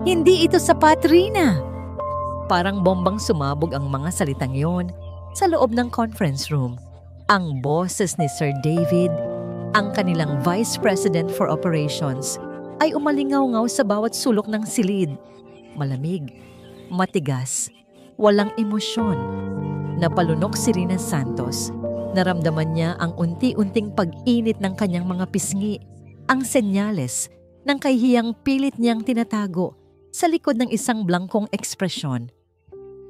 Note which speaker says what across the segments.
Speaker 1: Hindi ito sapat, Rina. Parang bombang sumabog ang mga salitang yon sa loob ng conference room. Ang boses ni Sir David, ang kanilang Vice President for Operations, ay umalingaw-ngaw sa bawat sulok ng silid. Malamig, matigas, walang emosyon. Napalunok si Rina Santos. Naramdaman niya ang unti-unting pag-init ng kanyang mga pisngi, ang senyales ng kahihiyang pilit niyang tinatago sa likod ng isang blangkong ekspresyon.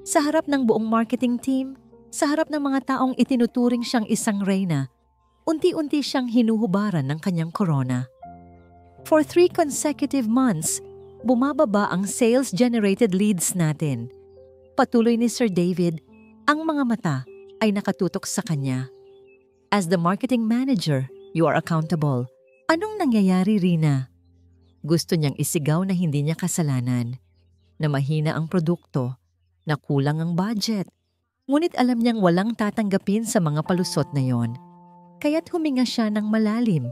Speaker 1: Sa harap ng buong marketing team, sa harap ng mga taong itinuturing siyang isang reyna, unti-unti siyang hinuhubaran ng kanyang corona. For 3 consecutive months, bumababa ang sales-generated leads natin. Patuloy ni Sir David, ang mga mata ay nakatutok sa kanya. As the marketing manager, you are accountable. Anong nangyayari, Rina? Gusto niyang isigaw na hindi niya kasalanan, na mahina ang produkto, na kulang ang budget. Ngunit alam niyang walang tatanggapin sa mga palusot na yon. Kaya't huminga siya ng malalim.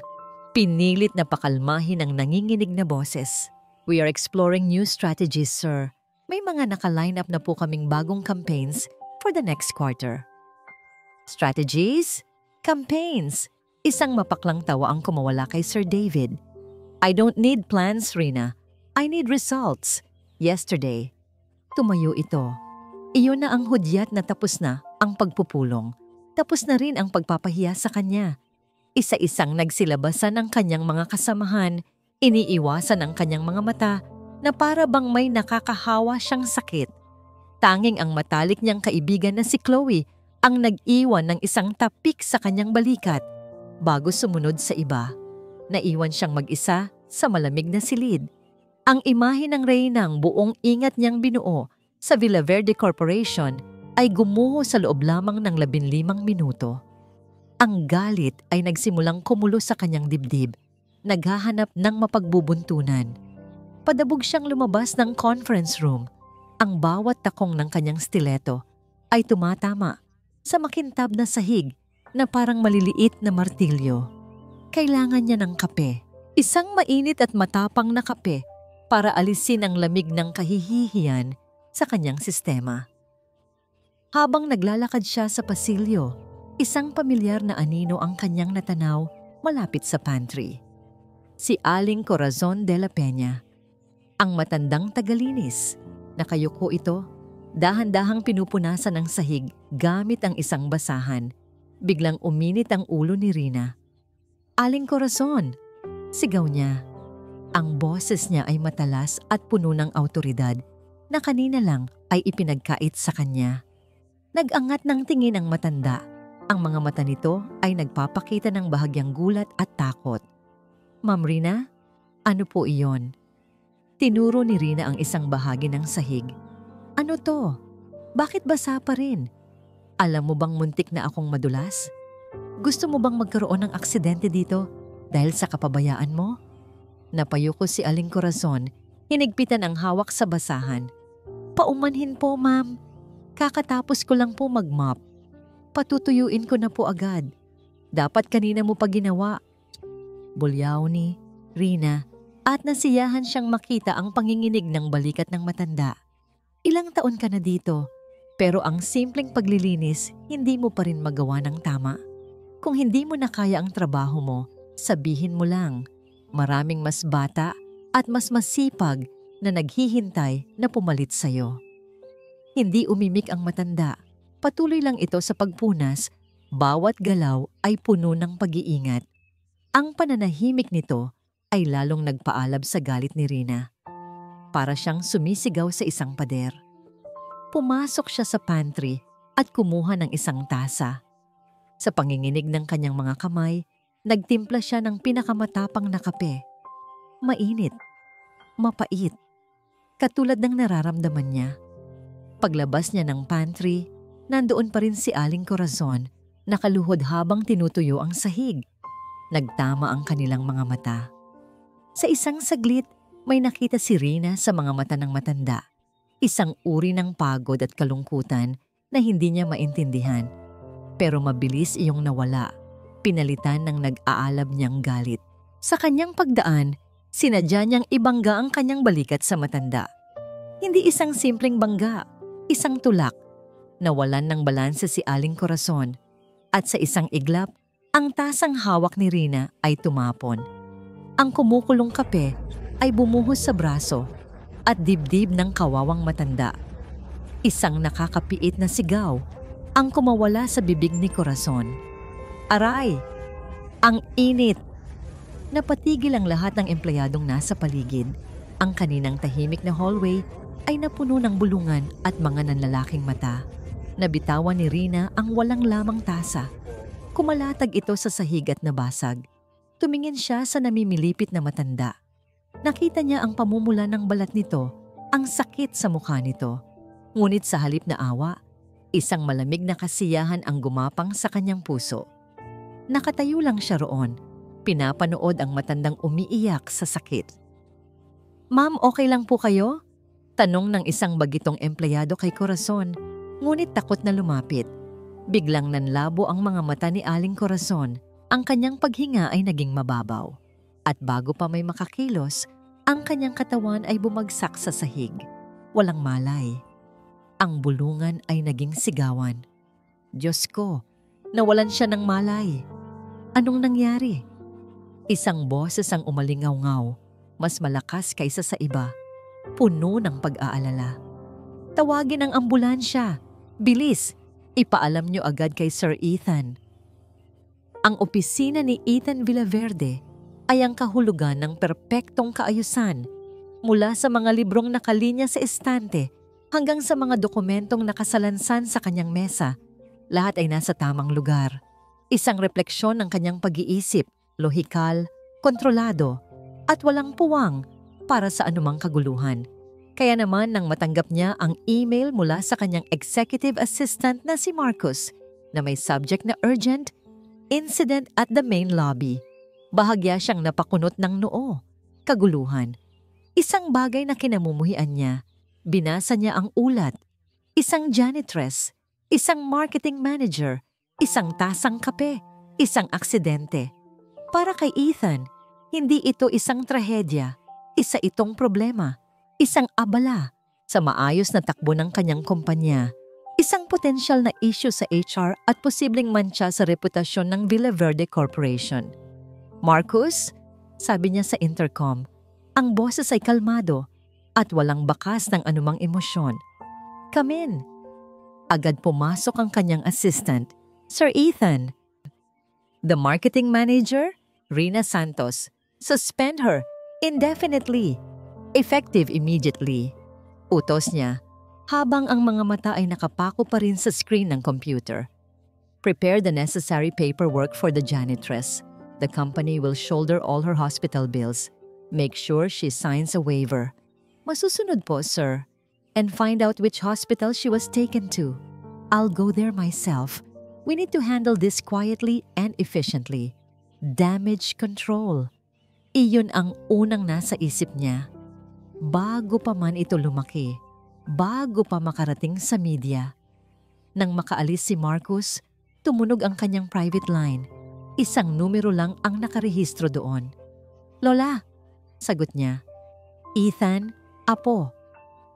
Speaker 1: Pinilit na pakalmahin ang nanginginig na boses. We are exploring new strategies, sir. May mga naka-line up na po kaming bagong campaigns for the next quarter. Strategies? Campaigns. Isang mapaklang tawa ang kumawala kay Sir David. I don't need plans, Rina. I need results. Yesterday, tumayo ito. Iyon na ang hudyat na tapos na ang pagpupulong. Tapos na rin ang pagpapahiya sa kanya. Isa-isang nagsilabasan ang kanyang mga kasamahan, iniiwasan ang kanyang mga mata na para bang may nakakahawa siyang sakit. Tanging ang matalik niyang kaibigan na si Chloe ang nag-iwan ng isang tapik sa kanyang balikat bago sumunod sa iba. Naiwan siyang mag-isa sa malamig na silid. Ang imahe ng reynang buong ingat niyang binuo sa Villaverde Corporation ay gumuho sa loob lamang ng 15 minuto. Ang galit ay nagsimulang kumulo sa kanyang dibdib, naghahanap ng mapagbubuntunan. Padabog siyang lumabas ng conference room. Ang bawat takong ng kanyang stiletto ay tumatama sa makintab na sahig na parang maliliit na martilyo. Kailangan niya ng kape, isang mainit at matapang na kape para alisin ang lamig ng kahihihiyan sa kanyang sistema. Habang naglalakad siya sa pasilyo, isang pamilyar na anino ang kanyang natanaw malapit sa pantry. Si Aling Corazon de la Peña, ang matandang tagalinis. Nakayuko ito, dahan-dahang pinupunasan ng sahig gamit ang isang basahan. Biglang uminit ang ulo ni Rina. Aling Corazon, sigaw niya. Ang boses niya ay matalas at puno ng awtoridad na kanina lang ay ipinagkait sa kanya. Nag-angat ng tingin ang matanda. Ang mga mata nito ay nagpapakita ng bahagyang gulat at takot. Ma'am Rina, ano po iyon? Tinuro ni Rina ang isang bahagi ng sahig. Ano to? Bakit basa pa rin? Alam mo bang muntik na akong madulas? Gusto mo bang magkaroon ng aksidente dito dahil sa kapabayaan mo? Napayuko si Aling Corazon, hinigpitan ang hawak sa basahan. Paumanhin po, ma'am. Kakatapos ko lang po mag-mop. Patutuyuin ko na po agad. Dapat kanina mo pa ginawa. Bulyaw ni Rina at nasiyahan siyang makita ang panginginig ng balikat ng matanda. Ilang taon ka na dito, pero ang simpleng paglilinis hindi mo pa rin magawa ng tama. Kung hindi mo na kaya ang trabaho mo, sabihin mo lang. Maraming mas bata at mas masipag na naghihintay na pumalit sa'yo. Hindi umimik ang matanda. Patuloy lang ito sa pagpunas. Bawat galaw ay puno ng pag-iingat. Ang pananahimik nito ay lalong nagpaalab sa galit ni Rina. Para siyang sumisigaw sa isang pader. Pumasok siya sa pantry at kumuha ng isang tasa. Sa panginginig ng kanyang mga kamay, nagtimpla siya ng pinakamatapang na kape. Mainit, mapait, katulad ng nararamdaman niya. Paglabas niya ng pantry, nandoon pa rin si Aling Corazon, nakaluhod habang tinutuyo ang sahig. Nagtama ang kanilang mga mata. Sa isang saglit, may nakita si Rina sa mga mata ng matanda. Isang uri ng pagod at kalungkutan na hindi niya maintindihan. Pero mabilis iyong nawala, pinalitan ng nag-aalab niyang galit. Sa kanyang pagdaan, Sinadya niyang ibangga ang kanyang balikat sa matanda. Hindi isang simpleng bangga, isang tulak. Nawalan ng balanse si Aling Corazon at sa isang iglap, ang tasang hawak ni Rina ay tumapon. Ang kumukulong kape ay bumuhos sa braso at dibdib ng kawawang matanda. Isang nakakapiit na sigaw ang kumawala sa bibig ni Corazon. Aray! Ang init! Napatigil ang lahat ng empleyadong nasa paligid. Ang kaninang tahimik na hallway ay napuno ng bulungan at mga nanlalaking mata. Nabitawan ni Rina ang walang lamang tasa. Kumalatag ito sa sahig at nabasag. Tumingin siya sa namimilipit na matanda. Nakita niya ang pamumula ng balat nito, ang sakit sa mukha nito. Ngunit sa halip na awa, isang malamig na kasiyahan ang gumapang sa kanyang puso. Nakatayo lang siya roon. Pinapanood ang matandang umiiyak sa sakit. "Ma'am, okay lang po kayo?" Tanong ng isang bagitong empleyado kay Corazon, ngunit takot na lumapit. Biglang nanlabo ang mga mata ni Aling Corazon. Ang kanyang paghinga ay naging mababaw. At bago pa may makakilos, ang kanyang katawan ay bumagsak sa sahig. Walang malay. Ang bulungan ay naging sigawan. Diyos ko, nawalan siya ng malay. Anong nangyari? Isang boses ang umalingaw-ngaw, mas malakas kaysa sa iba, puno ng pag-aalala. "Tawagin ang ambulansya! Bilis! Ipaalam niyo agad kay Sir Ethan." Ang opisina ni Ethan Villaverde ay ang kahulugan ng perpektong kaayusan, mula sa mga librong nakalinya sa estante hanggang sa mga dokumentong nakasalansan sa kanyang mesa. Lahat ay nasa tamang lugar. Isang refleksyon ng kanyang pag-iisip, lohikal, kontrolado, at walang puwang para sa anumang kaguluhan. Kaya naman nang matanggap niya ang email mula sa kanyang executive assistant na si Marcus na may subject na urgent, incident at the main lobby, bahagya siyang napakunot ng noo, kaguluhan. Isang bagay na kinamumuhian niya, binasa niya ang ulat, isang janitress, isang marketing manager, isang tasang kape, isang aksidente. Para kay Ethan, hindi ito isang trahedya, isa itong problema, isang abala sa maayos na takbo ng kanyang kumpanya, isang potensyal na issue sa HR at posibleng mantsa sa reputasyon ng Villaverde Corporation. "Marcus," sabi niya sa intercom, ang boses ay kalmado at walang bakas ng anumang emosyon. "Come in." Agad pumasok ang kanyang assistant, "Sir Ethan." "The marketing manager, Rina Santos. Suspend her indefinitely. Effective immediately." Utos niya, habang ang mga mata ay nakapako pa rin sa screen ng computer. "Prepare the necessary paperwork for the janitress. The company will shoulder all her hospital bills. Make sure she signs a waiver." "Masusunod po, sir. And find out which hospital she was taken to. I'll go there myself. We need to handle this quietly and efficiently." Damage control. Iyon ang unang nasa isip niya. Bago pa man ito lumaki, bago pa makarating sa media. Nang makaalis si Marcus, tumunog ang kanyang private line. Isang numero lang ang nakarehistro doon. "Lola," sagot niya. "Ethan, apo."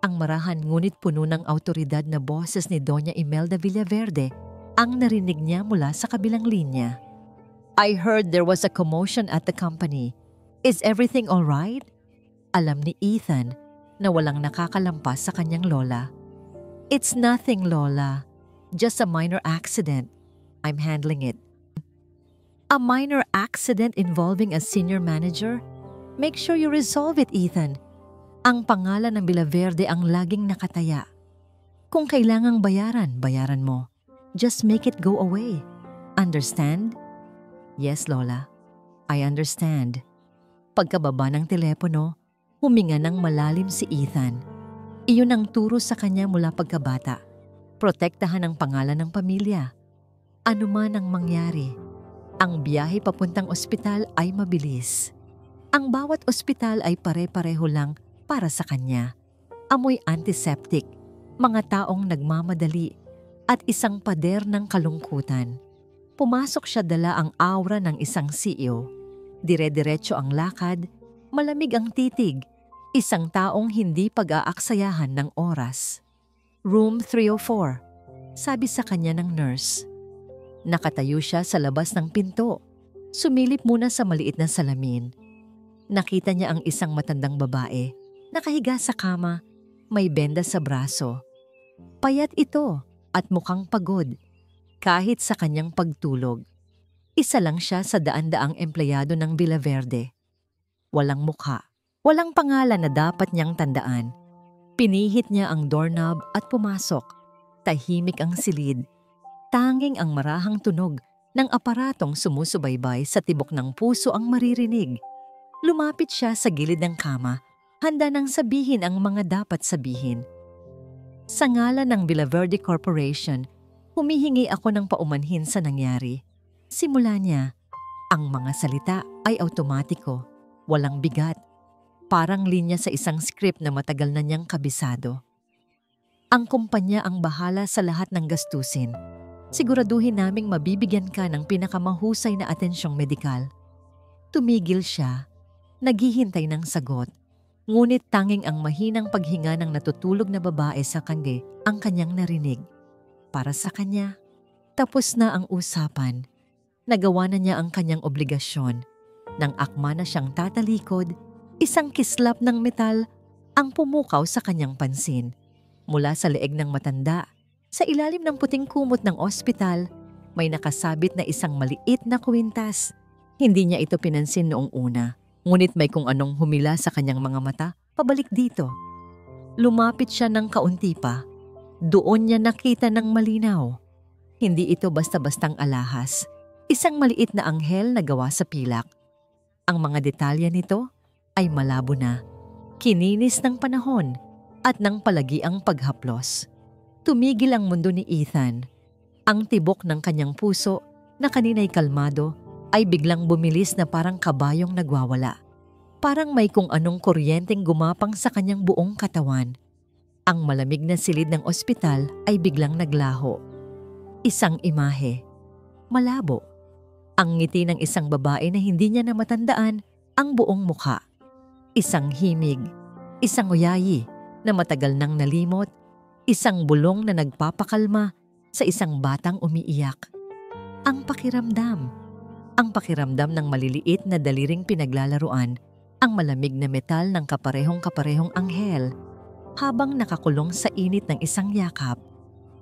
Speaker 1: Ang marahan ngunit puno ng autoridad na boses ni Doña Imelda Villaverde ang narinig niya mula sa kabilang linya. "I heard there was a commotion at the company. Is everything all right?" Alam ni Ethan na walang nakakalampas sa kanyang lola. "It's nothing, Lola. Just a minor accident. I'm handling it." A minor accident involving a senior manager? Make sure you resolve it, Ethan. Ang pangalan ng Villaverde ang laging nakataya. Kung kailangang bayaran, bayaran mo. Just make it go away. Understand? "Yes, Lola. I understand." Pagkababa ng telepono, huminga ng malalim si Ethan. Iyon ang turo sa kanya mula pagkabata. Protektahan ang pangalan ng pamilya. Ano man ang mangyari, ang biyahe papuntang ospital ay mabilis. Ang bawat ospital ay pare-pareho lang para sa kanya. Amoy antiseptic, mga taong nagmamadali, at isang pader ng kalungkutan. Pumasok siya dala ang aura ng isang CEO. Dire-diretso ang lakad, Malamig ang titig, isang taong hindi pag-aaksayahan ng oras. Room 304, sabi sa kanya ng nurse. Nakatayo siya sa labas ng pinto. Sumilip muna sa maliit na salamin. Nakita niya ang isang matandang babae, nakahiga sa kama, may benda sa braso. Payat ito at mukhang pagod, kahit sa kanyang pagtulog. Isa lang siya sa daan-daang empleyado ng Villa Verde. Walang mukha, walang pangalan na dapat niyang tandaan. Pinihit niya ang doorknob at pumasok. Tahimik ang silid. Tanging ang marahang tunog ng aparatong sumusubaybay sa tibok ng puso ang maririnig. Lumapit siya sa gilid ng kama, handa nang sabihin ang mga dapat sabihin. Sa ngalan ng Villa Verde Corporation, humihingi ako ng paumanhin sa nangyari. Simula niya, ang mga salita ay automatiko, walang bigat, parang linya sa isang script na matagal na niyang kabisado. Ang kumpanya ang bahala sa lahat ng gastusin. Siguraduhin naming mabibigyan ka ng pinakamahusay na atensyong medikal. Tumigil siya, naghihintay ng sagot. Ngunit tanging ang mahinang paghinga ng natutulog na babae sa kangge ang kanyang narinig. Para sa kanya, tapos na ang usapan. Nagawa na niya ang kanyang obligasyon. Nang akma na siyang tatalikod, isang kislap ng metal ang pumukaw sa kanyang pansin. Mula sa leeg ng matanda, sa ilalim ng puting kumot ng ospital, may nakasabit na isang maliit na kwintas. Hindi niya ito pinansin noong una, ngunit may kung anong humila sa kanyang mga mata pabalik dito. Lumapit siya ng kaunti pa. Doon niya nakita ng malinaw. Hindi ito basta-bastang alahas. Isang maliit na anghel na gawa sa pilak. Ang mga detalye nito ay malabo na, kininis ng panahon at ng palagiang paghaplos. Tumigil ang mundo ni Ethan. Ang tibok ng kanyang puso na kanina'y kalmado ay biglang bumilis na parang kabayong nagwawala. Parang may kung anong kuryenteng gumapang sa kanyang buong katawan. Ang malamig na silid ng ospital ay biglang naglaho. Isang imahe. Malabo. Ang ngiti ng isang babae na hindi niya na matandaan ang buong mukha. Isang himig. Isang uyayi na matagal nang nalimot. Isang bulong na nagpapakalma sa isang batang umiiyak. Ang pakiramdam ng maliliit na daliring pinaglalaruan, ang malamig na metal ng kaparehong-kaparehong anghel, habang nakakulong sa init ng isang yakap.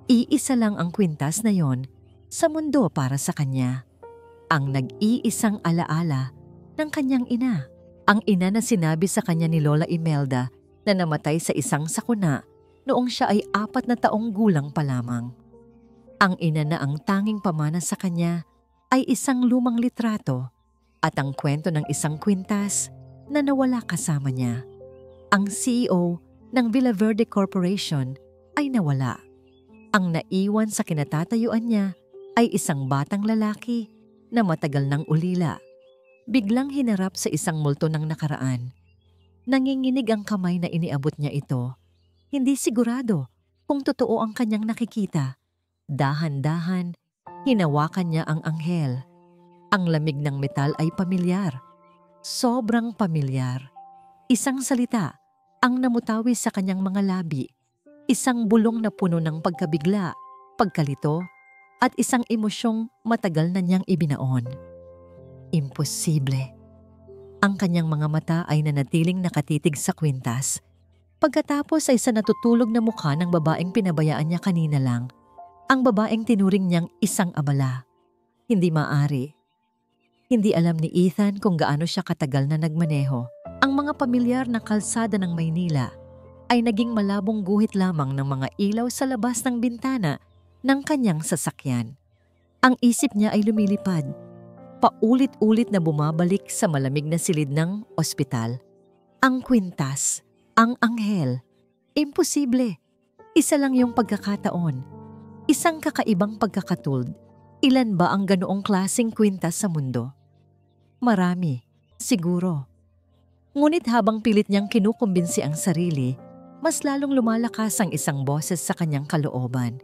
Speaker 1: Iisa lang ang kwintas na yon sa mundo para sa kanya. Ang nag-iisang alaala ng kanyang ina. Ang ina na sinabi sa kanya ni Lola Imelda na namatay sa isang sakuna noong siya ay 4 na taong gulang pa lamang. Ang ina na ang tanging pamana sa kanya ay isang lumang litrato at ang kwento ng isang kwintas na nawala kasama niya. Ang CEO ng Villa Verde Corporation ay nawala. Ang naiwan sa kinatatayuan niya ay isang batang lalaki na matagal nang ulila. Biglang hinarap sa isang multo ng nakaraan. Nanginginig ang kamay na iniabot niya ito. Hindi sigurado kung totoo ang kanyang nakikita. Dahan-dahan, hinawakan niya ang anghel. Ang lamig ng metal ay pamilyar. Sobrang pamilyar. Isang salita ang namutawi sa kanyang mga labi. Isang bulong na puno ng pagkabigla, pagkalito, at isang emosyong matagal na niyang ibinaon. Imposible. Ang kanyang mga mata ay nanatiling nakatitig sa kwintas. Pagkatapos ay sa natutulog na mukha ng babaeng pinabayaan niya kanina lang. Ang babaeng tinuring niyang isang abala. Hindi maaari. Hindi alam ni Ethan kung gaano siya katagal na nagmaneho. Ang mga pamilyar na kalsada ng Maynila ay naging malabong guhit lamang ng mga ilaw sa labas ng bintana ng kanyang sasakyan. Ang isip niya ay lumilipad. Paulit-ulit na bumabalik sa malamig na silid ng ospital. Ang kwintas. Ang anghel. Imposible. Isa lang yung pagkakataon. Isang kakaibang pagkakatuld. Ilan ba ang ganoong klaseng kwintas sa mundo? Marami. Siguro. Ngunit habang pilit niyang kinukumbinsi ang sarili, mas lalong lumalakas ang isang boses sa kanyang kalooban.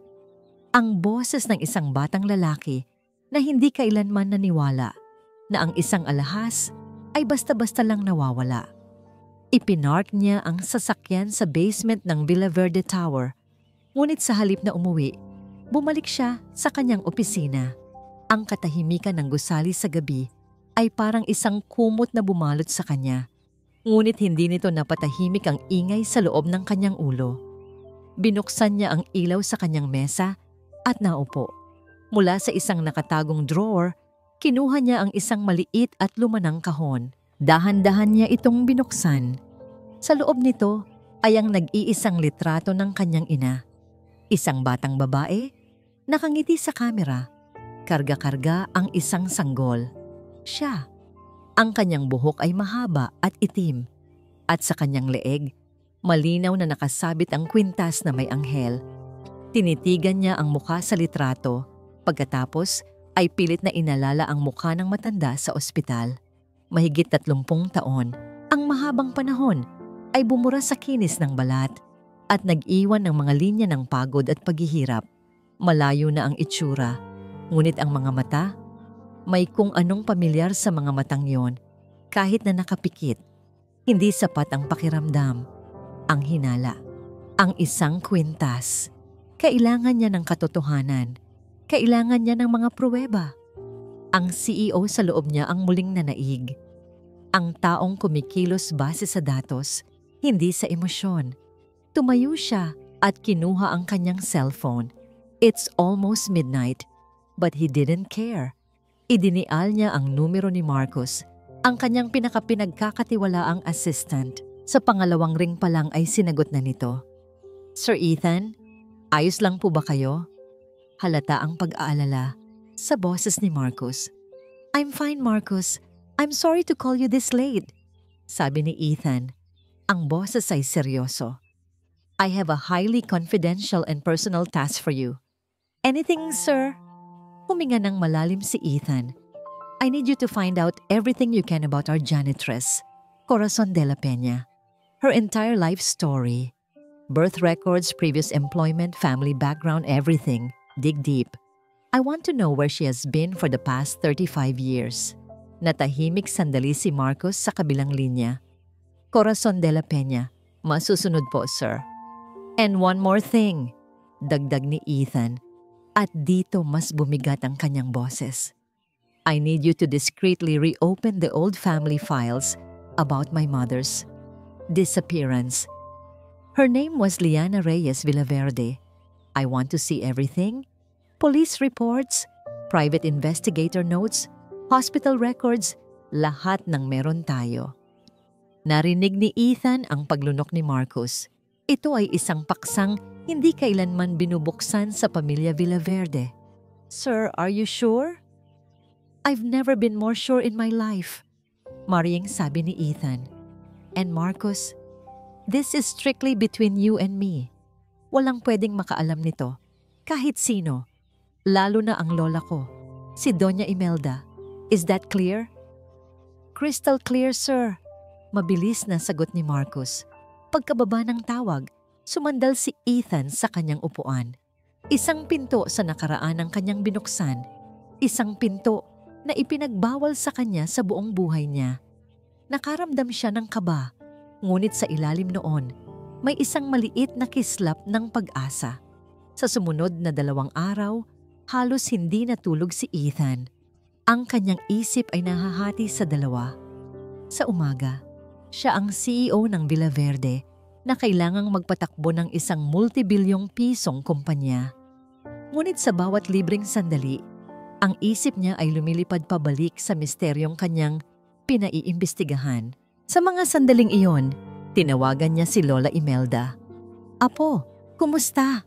Speaker 1: Ang boses ng isang batang lalaki na hindi kailanman naniwala na ang isang alahas ay basta-basta lang nawawala. Ipinark niya ang sasakyan sa basement ng Villa Verde Tower. Ngunit sa halip na umuwi, bumalik siya sa kanyang opisina. Ang katahimikan ng gusali sa gabi ay parang isang kumot na bumalot sa kanya. Ngunit hindi nito napatahimik ang ingay sa loob ng kanyang ulo. Binuksan niya ang ilaw sa kanyang mesa at naupo. Mula sa isang nakatagong drawer, kinuha niya ang isang maliit at lumanang kahon. Dahan-dahan niya itong binuksan. Sa loob nito ay ang nag-iisang litrato ng kanyang ina. Isang batang babae, nakangiti sa kamera. Karga-karga ang isang sanggol. Siya. Ang kanyang buhok ay mahaba at itim. At sa kanyang leeg, malinaw na nakasabit ang kwintas na may anghel. Tinitigan niya ang mukha sa litrato. Pagkatapos ay pilit na inalala ang mukha ng matanda sa ospital. Mahigit 30 taon, ang mahabang panahon ay bumura sa kinis ng balat at nag-iwan ng mga linya ng pagod at paghihirap. Malayo na ang itsura, ngunit ang mga mata, may kung anong pamilyar sa mga matang yon. Kahit na nakapikit, hindi sapat ang pakiramdam, ang hinala, ang isang kwintas. Kailangan niya ng katotohanan, kailangan niya ng mga pruweba. Ang CEO sa loob niya ang muling nanaig. Ang taong kumikilos base sa datos, hindi sa emosyon. Tumayo siya at kinuha ang kanyang cellphone. It's almost midnight, but he didn't care. Idinial niya ang numero ni Marcos, ang kanyang pinagkakatiwalaang assistant. Sa pangalawang ring pa lang ay sinagot na nito. Sir Ethan, ayos lang po ba kayo? Halata ang pag-aalala sa boses ni Marcos. I'm fine, Marcos. I'm sorry to call you this late, sabi ni Ethan. Ang boses ay seryoso. I have a highly confidential and personal task for you. Anything, sir? Huminga ng malalim si Ethan. I need you to find out everything you can about our janitress, Corazon de la Peña. Her entire life story. Birth records, previous employment, family background, everything. Dig deep. I want to know where she has been for the past 35 years. Natahimik sandali si Marcos sa kabilang linya. Corazon de la Peña, masusunod po, sir. And one more thing, dagdag ni Ethan. At dito mas bumigat ang kanyang boses. I need you to discreetly reopen the old family files about my mother's disappearance. Her name was Liana Reyes Villaverde. I want to see everything. Police reports, private investigator notes, hospital records, lahat ng meron tayo. Narinig ni Ethan ang paglunok ni Marcos. Ito ay isang paksang hindi kailanman binubuksan sa pamilya Villaverde. Sir, are you sure? I've never been more sure in my life, maring sabi ni Ethan. And Marcos, this is strictly between you and me. Walang pwedeng makaalam nito, kahit sino, lalo na ang lola ko, si Doña Imelda. Is that clear? Crystal clear, sir. Mabilis na sagot ni Marcos. Pagkababa ng tawag, sumandal si Ethan sa kanyang upuan. Isang pinto sa nakaraan ng kanyang binuksan. Isang pinto na ipinagbawal sa kanya sa buong buhay niya. Nakaramdam siya ng kaba, ngunit sa ilalim noon, may isang maliit na kislap ng pag-asa. Sa sumunod na 2 araw, halos hindi natulog si Ethan. Ang kanyang isip ay nahahati sa 2. Sa umaga, siya ang CEO ng Villaverde na kailangang magpatakbo ng isang multibilyong pisong kumpanya. Ngunit sa bawat libreng sandali, ang isip niya ay lumilipad pabalik sa misteryong kanyang pinaiimbestigahan. Sa mga sandaling iyon, tinawagan niya si Lola Imelda. Apo, kumusta?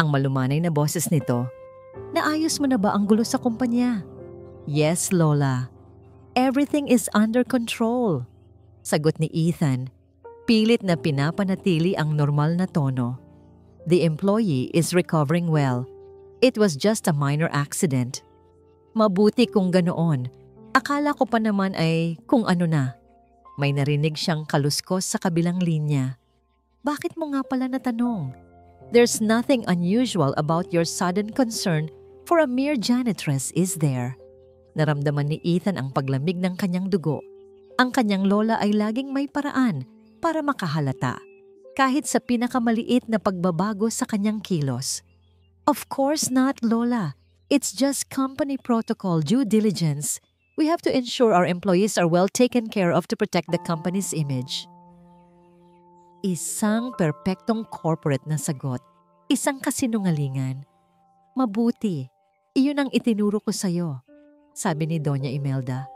Speaker 1: Ang malumanay na boses nito, naayos mo na ba ang gulo sa kumpanya? Yes, Lola. Everything is under control. Sagot ni Ethan, pilit na pinapanatili ang normal na tono. The employee is recovering well. It was just a minor accident. Mabuti kung ganoon. Akala ko pa naman ay kung ano na. May narinig siyang kaluskos sa kabilang linya. Bakit mo nga pala natanong? There's nothing unusual about your sudden concern for a mere janitress, is there? Naramdaman ni Ethan ang paglamig ng kanyang dugo. Ang kanyang lola ay laging may paraan para makahalata, kahit sa pinakamaliit na pagbabago sa kanyang kilos. Of course not, Lola. It's just company protocol, due diligence. We have to ensure our employees are well taken care of to protect the company's image. Isang perpektong corporate na sagot. Isang kasinungalingan. Mabuti. Iyon ang itinuro ko sa'yo, sabi ni Doña Imelda.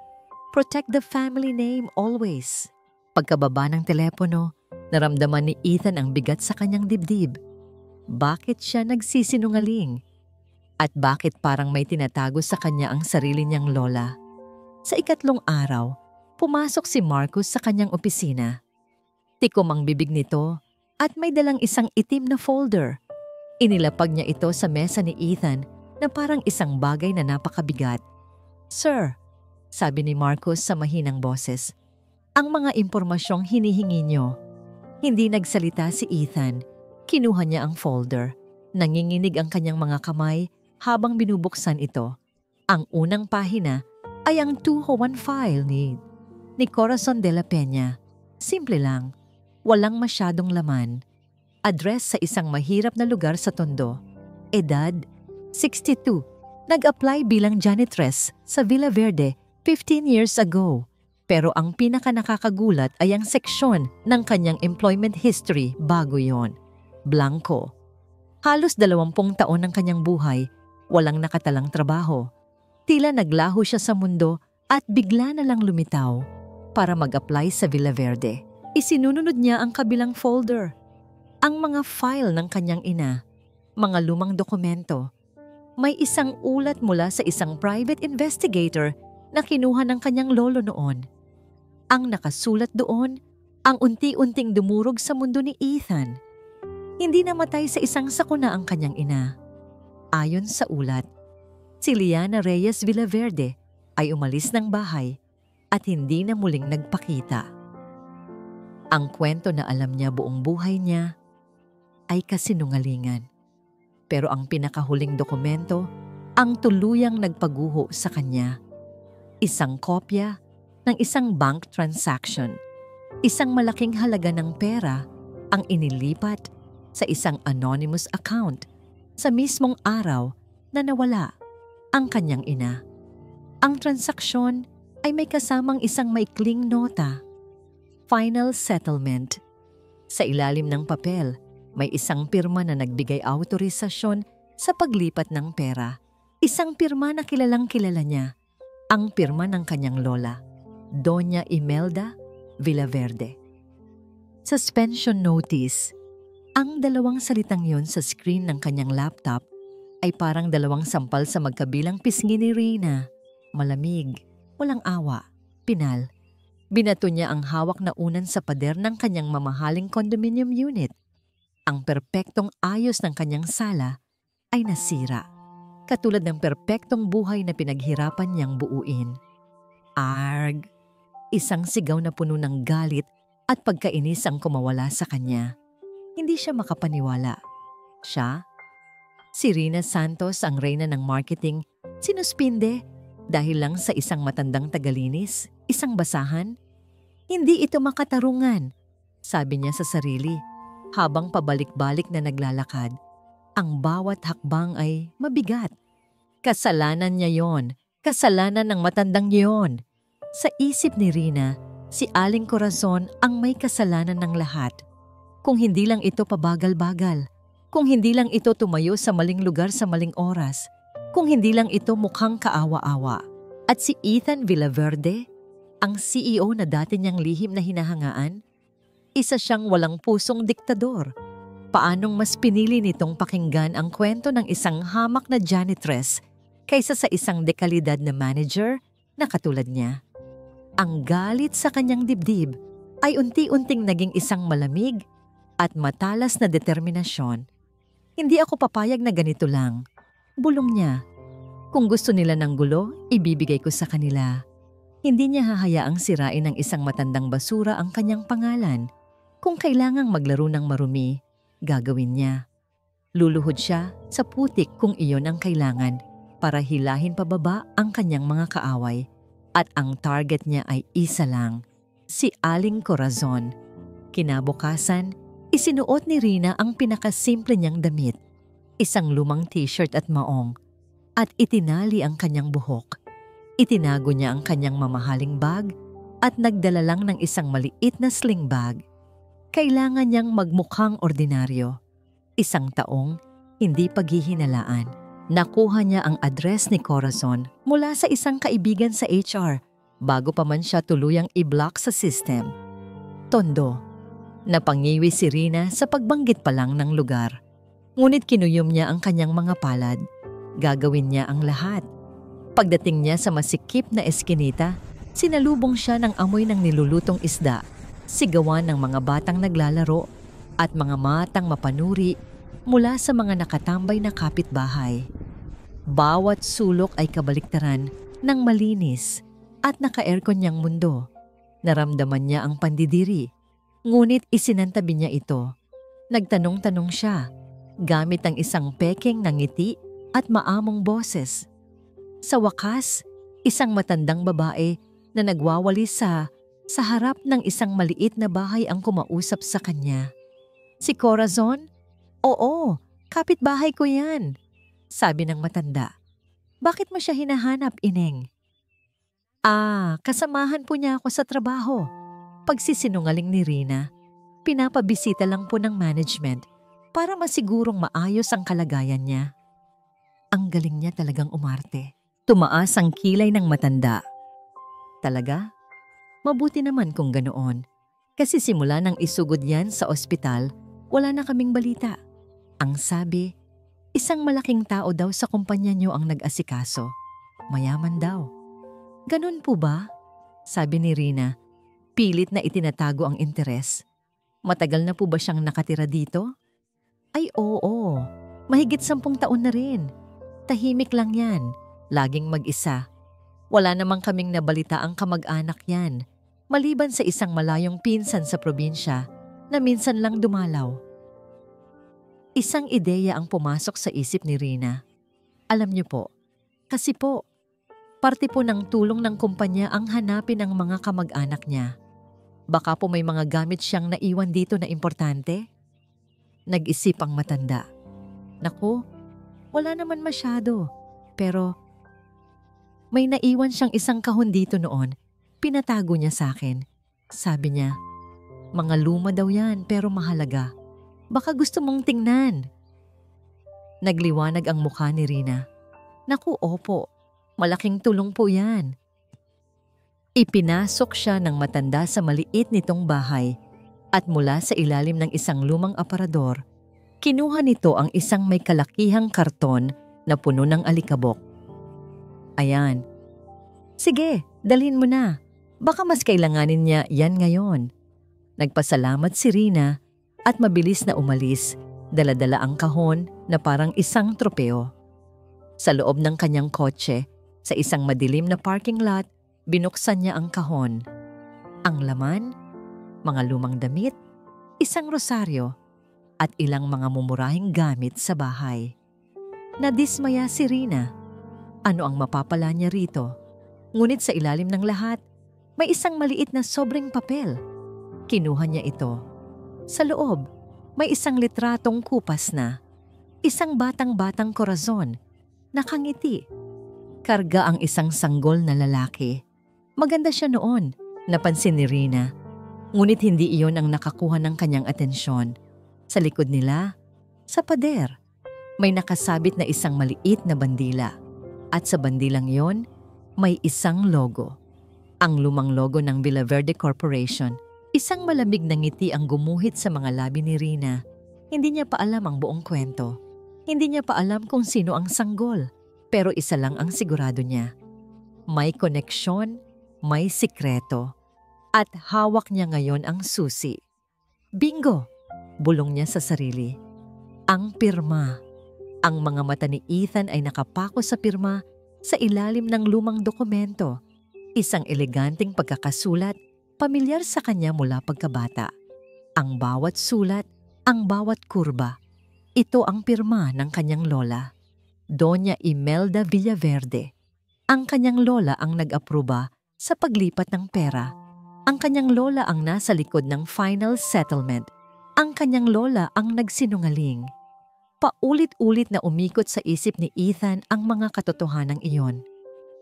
Speaker 1: Protect the family name always. Pagkababa ng telepono, naramdaman ni Ethan ang bigat sa kanyang dibdib. Bakit siya nagsisinungaling? At bakit parang may tinatago sa kanya ang sarili niyang lola? Sa ikatlong araw, pumasok si Marcus sa kanyang opisina. Tikom ang bibig nito at may dalang isang itim na folder. Inilapag niya ito sa mesa ni Ethan na parang isang bagay na napakabigat. Sir, sabi ni Marcus sa mahinang boses, ang mga impormasyong hinihingi niyo. Hindi nagsalita si Ethan. Kinuha niya ang folder. Nanginginig ang kanyang mga kamay habang binubuksan ito. Ang unang pahina ay ang 201 file ni Corazon de la Peña. Simple lang. Walang masyadong laman. Address sa isang mahirap na lugar sa Tondo. Edad, 62. Nag-apply bilang janitress sa Villa Verde 15 years ago. Pero ang pinaka nakakagulat ay ang seksyon ng kanyang employment history bago yon. Blanco. Halos 20 taon ng kanyang buhay, walang nakatalang trabaho. Tila naglaho siya sa mundo at bigla na lang lumitaw para mag-apply sa Villa Verde. Isinunod niya ang kabilang folder. Ang mga file ng kanyang ina, mga lumang dokumento. May isang ulat mula sa isang private investigator na kinuha ng kanyang lolo noon. Ang nakasulat doon, ang unti-unting dumurog sa mundo ni Ethan. Hindi namatay sa isang sakuna ang kanyang ina. Ayon sa ulat, si Liana Reyes Villaverde ay umalis ng bahay at hindi na muling nagpakita. Ang kwento na alam niya buong buhay niya ay kasinungalingan. Pero ang pinakahuling dokumento ang tuluyang nagpaguho sa kanya. Isang kopya ng isang bank transaction. Isang malaking halaga ng pera ang inilipat sa isang anonymous account sa mismong araw na nawala ang kanyang ina. Ang transaksyon ay may kasamang isang maikling nota. Final settlement. Sa ilalim ng papel, may isang pirma na nagbigay autorisasyon sa paglipat ng pera. Isang pirma na kilalang kilala niya. Ang pirma ng kanyang lola, Doña Imelda Villaverde. Suspension notice. Ang dalawang salitang yon sa screen ng kanyang laptop ay parang dalawang sampal sa magkabilang pisngi ni Rina. Malamig, walang awa, pinal. Binato niya ang hawak na unan sa pader ng kanyang mamahaling condominium unit. Ang perpektong ayos ng kanyang sala ay nasira, katulad ng perpektong buhay na pinaghirapan niyang buuin. Arg! Isang sigaw na puno ng galit at pagkainis ang kumawala sa kanya. Hindi siya makapaniwala. Siya, si Rina Santos, ang reyna ng marketing, sinuspinde dahil lang sa isang matandang tagalinis, isang basahan. Hindi ito makatarungan, sabi niya sa sarili. Habang pabalik-balik na naglalakad, ang bawat hakbang ay mabigat. Kasalanan niya yon, kasalanan ng matandang yon. Sa isip ni Rina, si Aling Corazon ang may kasalanan ng lahat. Kung hindi lang ito pabagal-bagal, kung hindi lang ito tumayo sa maling lugar sa maling oras, kung hindi lang ito mukhang kaawa-awa. At si Ethan Villaverde, ang CEO na dati niyang lihim na hinahangaan, isa siyang walang pusong diktador. Paanong mas pinili nitong pakinggan ang kwento ng isang hamak na janitress kaysa sa isang dekalidad na manager na katulad niya? Ang galit sa kanyang dibdib ay unti-unting naging isang malamig at matalas na determinasyon. Hindi ako papayag na ganito lang, bulong niya. Kung gusto nila ng gulo, ibibigay ko sa kanila. Hindi niya hahayaang sirain ng isang matandang basura ang kanyang pangalan. Kung kailangang maglaro ng marumi, gagawin niya. Luluhod siya sa putik kung iyon ang kailangan. para hilahin pababa ang kanyang mga kaaway at ang target niya ay isa lang, si Aling Corazon. Kinabukasan, isinuot ni Rina ang pinakasimple niyang damit, isang lumang t-shirt at maong, at itinali ang kanyang buhok. Itinago niya ang kanyang mamahaling bag at nagdala lang ng isang maliit na sling bag. Kailangan niyang magmukhang ordinaryo. Isang taong hindi paghihinalaan. Nakuha niya ang address ni Corazon mula sa isang kaibigan sa HR bago pa man siya tuluyang i-block sa system. Tondo. Napangiwi si Rina sa pagbanggit pa lang ng lugar. Ngunit kinuyom niya ang kanyang mga palad. Gagawin niya ang lahat. Pagdating niya sa masikip na eskinita, sinalubong siya ng amoy ng nilulutong isda, sigawan ng mga batang naglalaro at mga matang mapanuri mula sa mga nakatambay na kapitbahay. Bawat sulok ay kabaliktaran ng malinis at naka-aircon niyang mundo. Naramdaman niya ang pandidiri, ngunit isinantabi niya ito. Nagtanong-tanong siya, gamit ang isang pekeng ng ngiti at maamong boses. Sa wakas, isang matandang babae na nagwawalis sa harap ng isang maliit na bahay ang kumausap sa kanya. Si Corazon? Oo, kapitbahay ko yan, sabi ng matanda. Bakit mo siya hinahanap, Ineng? Kasamahan po niya ako sa trabaho. Pagsisinungaling ni Rina, pinapabisita lang po ng management para masigurong maayos ang kalagayan niya. Ang galing niya talagang umarte. Tumaas ang kilay ng matanda. Talaga? Mabuti naman kung ganoon. Kasi simula nang isugod yan sa ospital, wala na kaming balita. Ang sabi, isang malaking tao daw sa kumpanya niyo ang nag-asikaso. Mayaman daw. Ganun po ba? Sabi ni Rina, pilit na itinatago ang interes. Matagal na po ba siyang nakatira dito? Ay oo, mahigit 10 taon na rin. Tahimik lang yan, laging mag-isa. Wala namang kaming nabalita ang kamag-anak yan, maliban sa isang malayong pinsan sa probinsya na minsan lang dumalaw. Isang ideya ang pumasok sa isip ni Rina. Alam niyo po, kasi po, parte po ng tulong ng kumpanya ang hanapin ang mga kamag-anak niya. Baka po may mga gamit siyang naiwan dito na importante? Nag-isip ang matanda. Naku, wala naman masyado. Pero may naiwan siyang isang kahon dito noon. Pinatago niya sa akin. Sabi niya, mga luma daw yan pero mahalaga. Baka gusto mong tingnan. Nagliwanag ang mukha ni Rina. Naku, opo. Malaking tulong po yan. Ipinasok siya ng matanda sa maliit nitong bahay at mula sa ilalim ng isang lumang aparador, kinuha nito ang isang may kalakihang karton na puno ng alikabok. Ayan. Sige, dalhin mo na. Baka mas kailanganin niya yan ngayon. Nagpasalamat si Rina at mabilis na umalis, dala-dala ang kahon na parang isang tropeo. Sa loob ng kanyang kotse, sa isang madilim na parking lot, binuksan niya ang kahon. Ang laman, mga lumang damit, isang rosaryo, at ilang mga mumurahing gamit sa bahay. Nadismaya si Rina. Ano ang mapapala niya rito? Ngunit sa ilalim ng lahat, may isang maliit na sobrang papel. Kinuha niya ito. Sa loob, may isang litratong kupas na. Isang batang-batang Corazon, nakangiti. Karga ang isang sanggol na lalaki. Maganda siya noon, napansin ni Rina. Ngunit hindi iyon ang nakakuha ng kanyang atensyon. Sa likod nila, sa pader, may nakasabit na isang maliit na bandila. At sa bandilang yon, may isang logo. Ang lumang logo ng Villaverde Corporation. Isang malamig na ngiti ang gumuhit sa mga labi ni Rina. Hindi niya pa alam ang buong kwento. Hindi niya pa alam kung sino ang sanggol. Pero isa lang ang sigurado niya. May koneksyon, may sikreto. At hawak niya ngayon ang susi. Bingo! Bulong niya sa sarili. Ang pirma. Ang mga mata ni Ethan ay nakapako sa pirma sa ilalim ng lumang dokumento. Isang eleganteng pagkakasulat, pamilyar sa kanya mula pagkabata. Ang bawat sulat, ang bawat kurba. Ito ang pirma ng kanyang lola. Doña Imelda Villaverde. Ang kanyang lola ang nag-aproba sa paglipat ng pera. Ang kanyang lola ang nasa likod ng final settlement. Ang kanyang lola ang nagsinungaling. Paulit-ulit na umikot sa isip ni Ethan ang mga katotohanang iyon.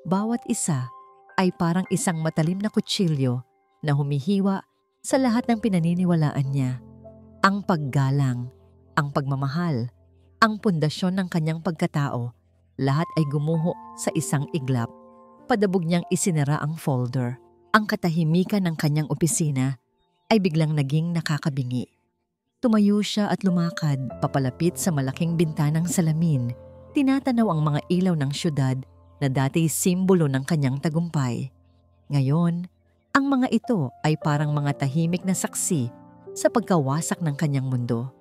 Speaker 1: Bawat isa ay parang isang matalim na kutsilyo na humihiwa sa lahat ng pinaniniwalaan niya. Ang paggalang, ang pagmamahal, ang pundasyon ng kanyang pagkatao, lahat ay gumuho sa isang iglap. Padabog niyang isinara ang folder. Ang katahimikan ng kanyang opisina ay biglang naging nakakabingi. Tumayo siya at lumakad papalapit sa malaking bintanang salamin. Tinatanaw ang mga ilaw ng syudad na dati simbolo ng kanyang tagumpay. Ngayon, ang mga ito ay parang mga tahimik na saksi sa pagkawasak ng kanyang mundo.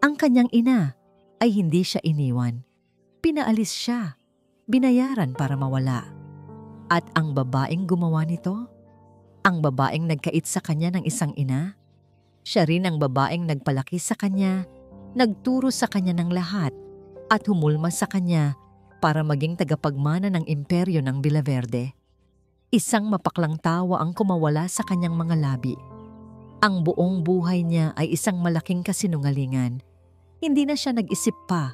Speaker 1: Ang kanyang ina ay hindi siya iniwan. Pinaalis siya, binayaran para mawala. At ang babaeng gumawa nito? Ang babaeng nagkait sa kanya ng isang ina? Siya rin ang babaeng nagpalaki sa kanya, nagturo sa kanya ng lahat, at humulma sa kanya para maging tagapagmana ng imperyo ng Villaverde. Isang mapaklang tawa ang kumawala sa kanyang mga labi. Ang buong buhay niya ay isang malaking kasinungalingan. Hindi na siya nag-isip pa.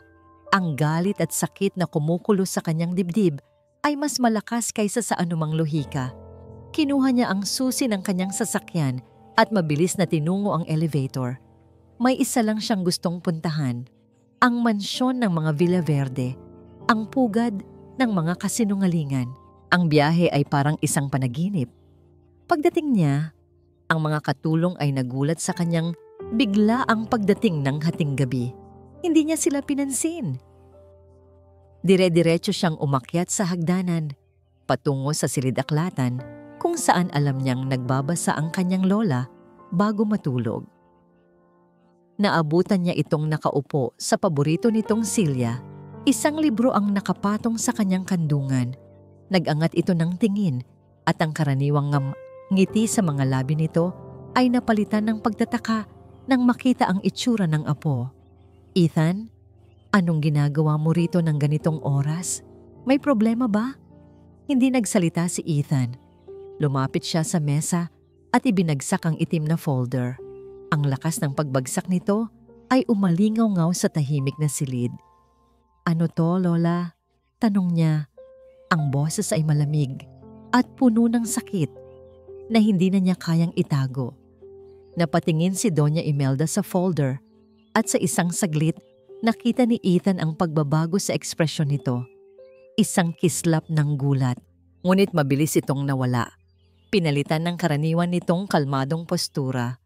Speaker 1: Ang galit at sakit na kumukulo sa kanyang dibdib ay mas malakas kaysa sa anumang lohika. Kinuha niya ang susi ng kanyang sasakyan at mabilis na tinungo ang elevator. May isa lang siyang gustong puntahan, ang mansyon ng mga Villaverde, ang pugad ng mga kasinungalingan. Ang biyahe ay parang isang panaginip. Pagdating niya, ang mga katulong ay nagulat sa kanyang bigla ang pagdating ng hating gabi. Hindi niya sila pinansin. Dire-diretso siyang umakyat sa hagdanan, patungo sa silid-aklatan, kung saan alam niyang nagbabasa ang kanyang lola bago matulog. Naabutan niya itong nakaupo sa paborito nitong silya. Isang libro ang nakapatong sa kanyang kandungan. Nag-angat ito ng tingin at ang karaniwang ngiti sa mga labi nito ay napalitan ng pagtataka nang makita ang itsura ng apo. Ethan, anong ginagawa mo rito ng ganitong oras? May problema ba? Hindi nagsalita si Ethan. Lumapit siya sa mesa at ibinagsak ang itim na folder. Ang lakas ng pagbagsak nito ay umalingaw-ngaw sa tahimik na silid. Ano to, Lola? Tanong niya. Ang boses ay malamig at puno ng sakit na hindi na niya kayang itago. Napatingin si Doña Imelda sa folder at sa isang saglit nakita ni Ethan ang pagbabago sa ekspresyon nito. Isang kislap ng gulat, ngunit mabilis itong nawala. Pinalitan ng karaniwan nitong kalmadong postura.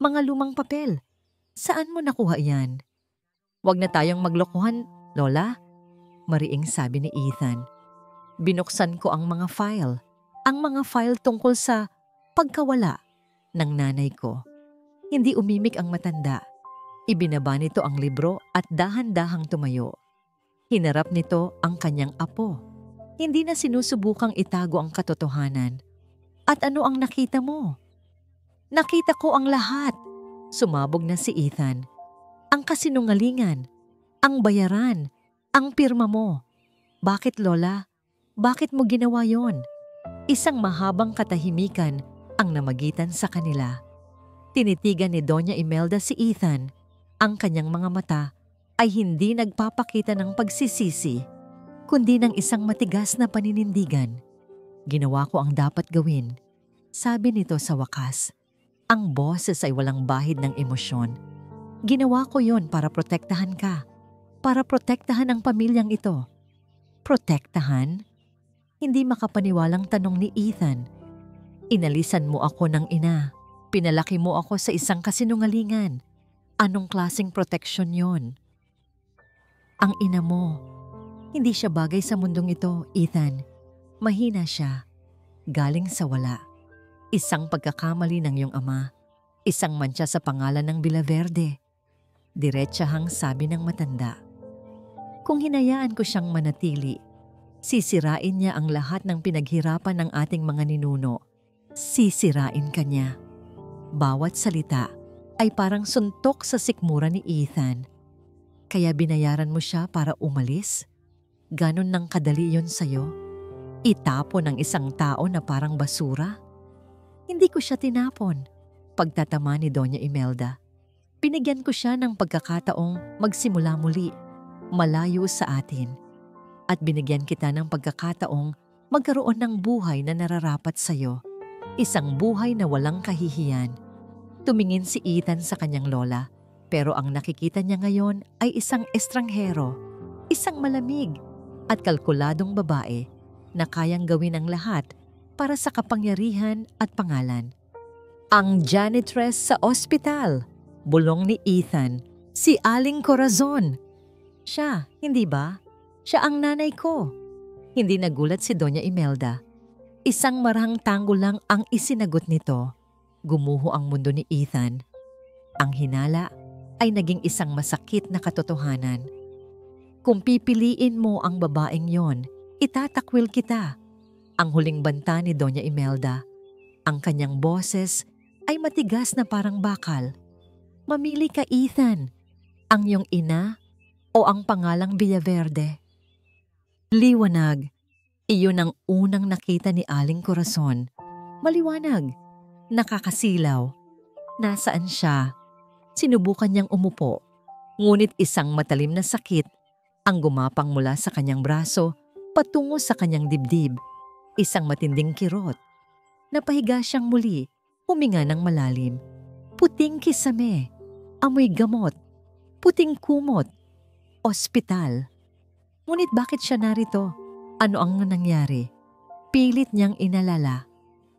Speaker 1: Mga lumang papel. Saan mo nakuha yan? Huwag na tayong maglokohan, Lola. Mariing sabi ni Ethan. Binuksan ko ang mga file. Ang mga file tungkol sa pagkawala ng nanay ko. Hindi umimik ang matanda. Ibinaba nito ang libro at dahan-dahang tumayo. Hinarap nito ang kanyang apo. Hindi na sinusubukang itago ang katotohanan. At ano ang nakita mo? Nakita ko ang lahat. Sumabog na si Ethan. Ang kasinungalingan, ang bayaran, ang pirma mo. Bakit, Lola? Bakit mo ginawa yon? Isang mahabang katahimikan ang namagitan sa kanila. Tinitigan ni Doña Imelda si Ethan. Ang kanyang mga mata ay hindi nagpapakita ng pagsisisi, kundi ng isang matigas na paninindigan. Ginawa ko ang dapat gawin. Sabi nito sa wakas. Ang boses ay walang bahid ng emosyon. Ginawa ko yon para protektahan ka. Para protektahan ang pamilyang ito. Protektahan? Hindi makapaniwalang tanong ni Ethan. Inalisan mo ako ng ina. Pinalaki mo ako sa isang kasinungalingan. Anong klaseng proteksyon yon? Ang ina mo. Hindi siya bagay sa mundong ito, Ethan. Mahina siya. Galing sa wala. Isang pagkakamali ng iyong ama. Isang mantsa sa pangalan ng Villaverde. Diretsahang sabi ng matanda. Kung hinayaan ko siyang manatili, sisirain niya ang lahat ng pinaghirapan ng ating mga ninuno. Sisirain ka niya. Bawat salita ay parang suntok sa sikmura ni Ethan. Kaya binayaran mo siya para umalis? Ganon nang kadali yon sa'yo? Itapon ng isang tao na parang basura? Hindi ko siya tinapon. Pagtatama ni Doña Imelda. Binigyan ko siya ng pagkakataong magsimula muli, malayo sa atin. At binigyan kita ng pagkakataong magkaroon ng buhay na nararapat sa'yo. Isang buhay na walang kahihiyan. Tumingin si Ethan sa kanyang lola, pero ang nakikita niya ngayon ay isang estranghero, isang malamig at kalkuladong babae na kayang gawin ang lahat para sa kapangyarihan at pangalan. Ang janitress sa ospital, bulong ni Ethan, si Aling Corazon. Siya, hindi ba? Siya ang nanay ko. Hindi nagulat si Doña Imelda. Isang marahang tango lang ang isinagot nito. Gumuho ang mundo ni Ethan. Ang hinala ay naging isang masakit na katotohanan. Kung pipiliin mo ang babaeng yon, itatakwil kita. Ang huling banta ni Doña Imelda. Ang kanyang boses ay matigas na parang bakal. Mamili ka, Ethan. Ang iyong ina o ang pangalang Villaverde? Liwanag. Iyon ang unang nakita ni Aling Corazon. Maliwanag. Nakakasilaw. Nasaan siya? Sinubukan niyang umupo. Ngunit isang matalim na sakit ang gumapang mula sa kanyang braso patungo sa kanyang dibdib. Isang matinding kirot. Napahiga siyang muli, huminga ng malalim. Puting kisame, amoy gamot, puting kumot, ospital. Ngunit bakit siya narito? Ano ang nangyari? Pilit niyang inalala.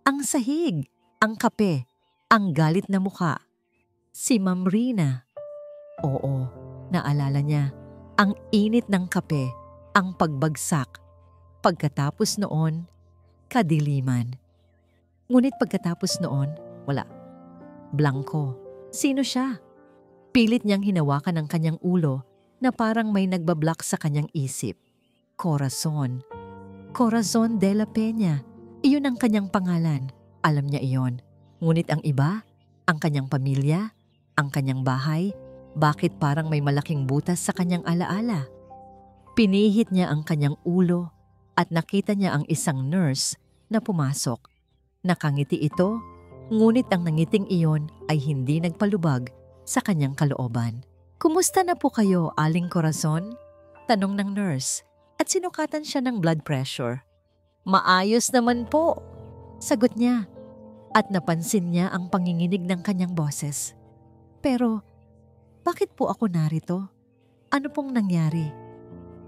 Speaker 1: Ang sahig, ang kape, ang galit na muka. Si Ma'am Rina. Oo, naalala niya. Ang init ng kape, ang pagbagsak. Pagkatapos noon, kadiliman. Ngunit pagkatapos noon, wala. Blanco. Sino siya? Pilit niyang hinawakan ang kanyang ulo na parang may nagbablock sa kanyang isip. Corazon. Corazon de la Peña. Iyon ang kanyang pangalan. Alam niya iyon. Ngunit ang iba, ang kanyang pamilya, ang kanyang bahay, bakit parang may malaking butas sa kanyang alaala? Pinihit niya ang kanyang ulo at nakita niya ang isang nurse na pumasok. Nakangiti ito, ngunit ang nangiting iyon ay hindi nagpalubag sa kanyang kalooban. Kumusta na po kayo, Aling Corazon? Tanong ng nurse at sinukatan siya ng blood pressure. Maayos naman po, sagot niya at napansin niya ang panginginig ng kanyang boses. Pero, bakit po ako narito? Ano pong nangyari?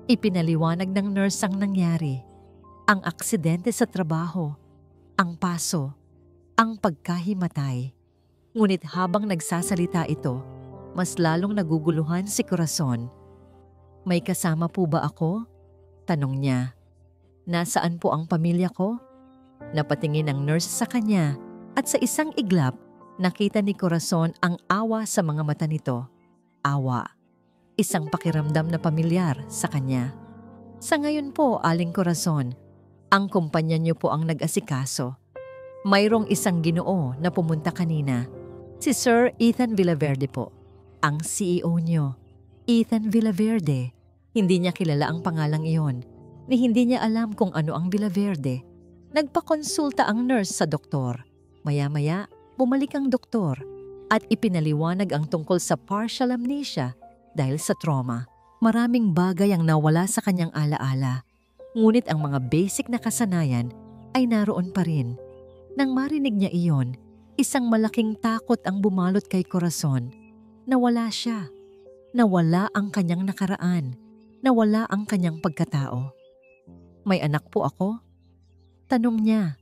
Speaker 1: Ipinaliwanag ng nurse ang nangyari. Ang aksidente sa trabaho, ang paso, ang pagkahimatay. Ngunit habang nagsasalita ito, mas lalong naguguluhan si Corazon. May kasama po ba ako? Tanong niya. Nasaan po ang pamilya ko? Napatingin ang nurse sa kanya at sa isang iglap, nakita ni Corazon ang awa sa mga mata nito. Awa. Isang pakiramdam na pamilyar sa kanya. Sa ngayon po, Aling Corazon, ang kumpanya niyo po ang nag-asikaso. Mayroong isang Ginoo na pumunta kanina. Si Sir Ethan Villaverde po. Ang CEO niyo. Ethan Villaverde. Hindi niya kilala ang pangalang iyon. Ni hindi niya alam kung ano ang Villaverde. Nagpakonsulta ang nurse sa doktor. Maya-maya, bumalik ang doktor at ipinaliwanag ang tungkol sa partial amnesia dahil sa trauma. Maraming bagay ang nawala sa kanyang alaala. Ngunit ang mga basic na kasanayan ay naroon pa rin. Nang marinig niya iyon, isang malaking takot ang bumalot kay Corazon. Nawala siya. Nawala ang kanyang nakaraan. Nawala ang kanyang pagkatao. May anak po ako? Tanong niya.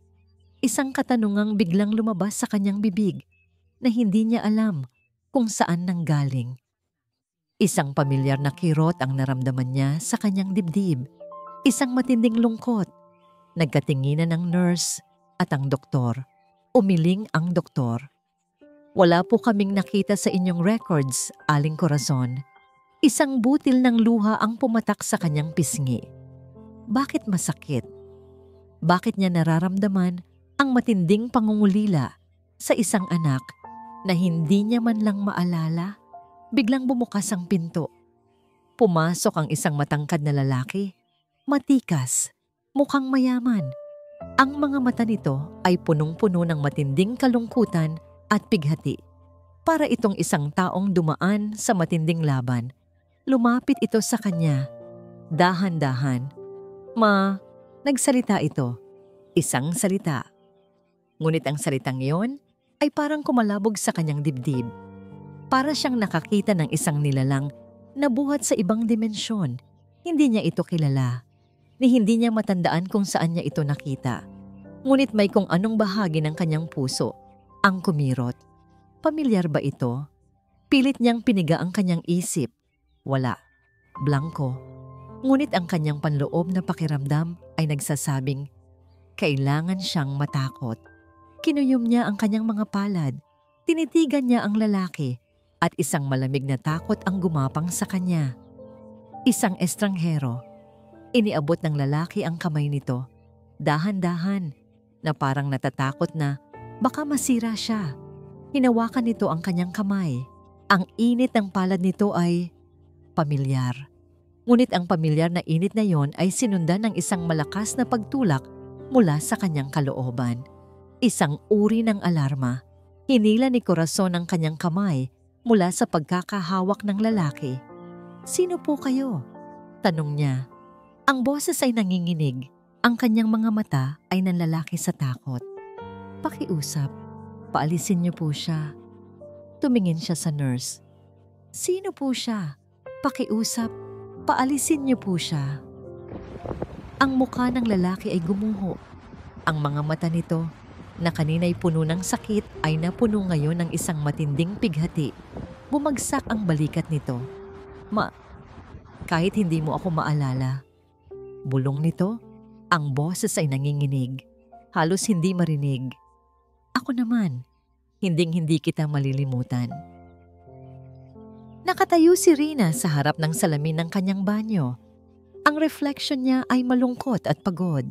Speaker 1: Isang katanungang biglang lumabas sa kanyang bibig na hindi niya alam kung saan nanggaling. Isang pamilyar na kirot ang naramdaman niya sa kanyang dibdib. Isang matinding lungkot. Nagkatinginan ang nurse at ang doktor. Umiling ang doktor. Wala po kaming nakita sa inyong records, Aling Corazon. Isang butil ng luha ang pumatak sa kanyang pisngi. Bakit masakit? Bakit niya nararamdaman ang matinding pangungulila sa isang anak na hindi niya man lang maalala? Biglang bumukas ang pinto. Pumasok ang isang matangkad na lalaki. matikas, mukhang mayaman. Ang mga mata nito ay punong-puno ng matinding kalungkutan at pighati. Para itong isang taong dumaan sa matinding laban. Lumapit ito sa kanya. Dahan-dahan. Nagsalita ito. Isang salita. Ngunit ang salitang iyon ay parang kumalabog sa kanyang dibdib. Para siyang nakakita ng isang nilalang na buhat sa ibang dimensyon. Hindi niya ito kilala. Ni hindi niya matandaan kung saan niya ito nakita. Ngunit may kung anong bahagi ng kanyang puso ang kumirot. Pamilyar ba ito? Pilit niyang piniga ang kanyang isip. Wala. Blanko. Ngunit ang kanyang panloob na pakiramdam ay nagsasabing, kailangan siyang matakot. Kinuyom niya ang kanyang mga palad. Tinitigan niya ang lalaki at isang malamig na takot ang gumapang sa kanya. Isang estranghero. Iniabot ng lalaki ang kamay nito. Dahan-dahan na parang natatakot na baka masira siya. Hinawakan nito ang kanyang kamay. Ang init ng palad nito ay pamilyar. Ngunit ang pamilyar na init na yon ay sinundan ng isang malakas na pagtulak mula sa kanyang kalooban. Isang uri ng alarma. Hinila ni Corazon ang kanyang kamay mula sa pagkakahawak ng lalaki. Sino po kayo? Tanong niya. Ang boses ay nanginginig. Ang kanyang mga mata ay nanlalaki sa takot. Pakiusap. Paalisin niyo po siya. Tumingin siya sa nurse. Sino po siya? Pakiusap. Paalisin niyo po siya. Ang mukha ng lalaki ay gumuho. Ang mga mata nito na kanina'y puno ng sakit ay napuno ngayon ng isang matinding pighati. Bumagsak ang balikat nito. Kahit hindi mo ako maalala. Bulong nito, ang boses ay nanginginig. Halos hindi marinig. Ako naman, hinding-hindi kita malilimutan. Nakatayo si Rina sa harap ng salamin ng kanyang banyo. Ang reflection niya ay malungkot at pagod.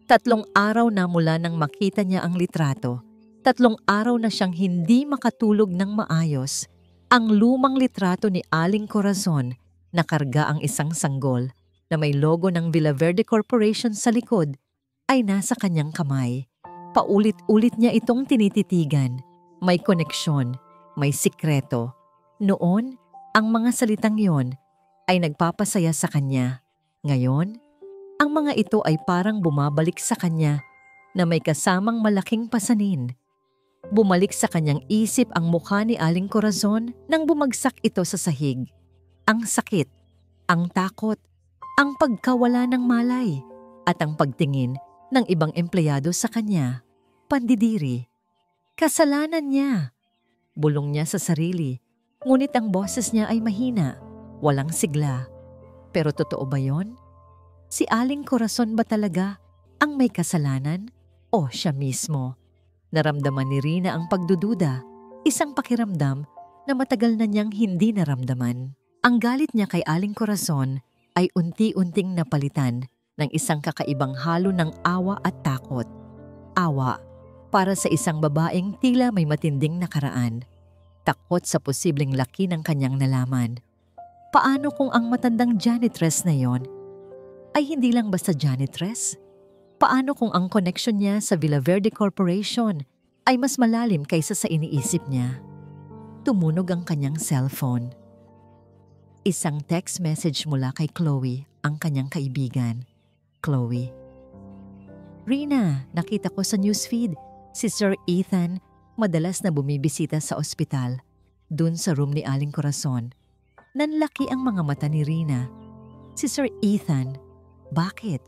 Speaker 1: 3 araw na mula nang makita niya ang litrato. 3 araw na siyang hindi makatulog ng maayos. Ang lumang litrato ni Aling Corazon, nakarga ang isang sanggol na may logo ng Villaverde Corporation sa likod, ay nasa kanyang kamay. Paulit-ulit niya itong tinititigan. May koneksyon, may sikreto. Noon, ang mga salitang yon ay nagpapasaya sa kanya. Ngayon, ang mga ito ay parang bumabalik sa kanya na may kasamang malaking pasanin. Bumalik sa kanyang isip ang mukha ni Aling Corazon nang bumagsak ito sa sahig. Ang sakit, ang takot, ang pagkawala ng malay, at ang pagtingin ng ibang empleyado sa kanya. Pandidiri. Kasalanan niya. Bulong niya sa sarili, ngunit ang boses niya ay mahina, walang sigla. Pero totoo ba yon? Si Aling Corazon ba talaga ang may kasalanan o siya mismo? Naramdaman ni Rina ang pagdududa, isang pakiramdam na matagal na niyang hindi naramdaman. Ang galit niya kay Aling Corazon ay unti-unting napalitan ng isang kakaibang halo ng awa at takot. Awa para sa isang babaeng tila may matinding nakaraan. Takot sa posibleng laki ng kanyang nalaman. Paano kung ang matandang janitress na yon ay hindi lang basta janitress? Paano kung ang connection niya sa Villaverde Corporation ay mas malalim kaysa sa iniisip niya? Tumunog ang kanyang cellphone. Isang text message mula kay Chloe, ang kanyang kaibigan. Chloe. Rina, nakita ko sa newsfeed, si Sir Ethan madalas na bumibisita sa ospital, dun sa room ni Aling Corazon. Nanlaki ang mga mata ni Rina. Si Sir Ethan, bakit?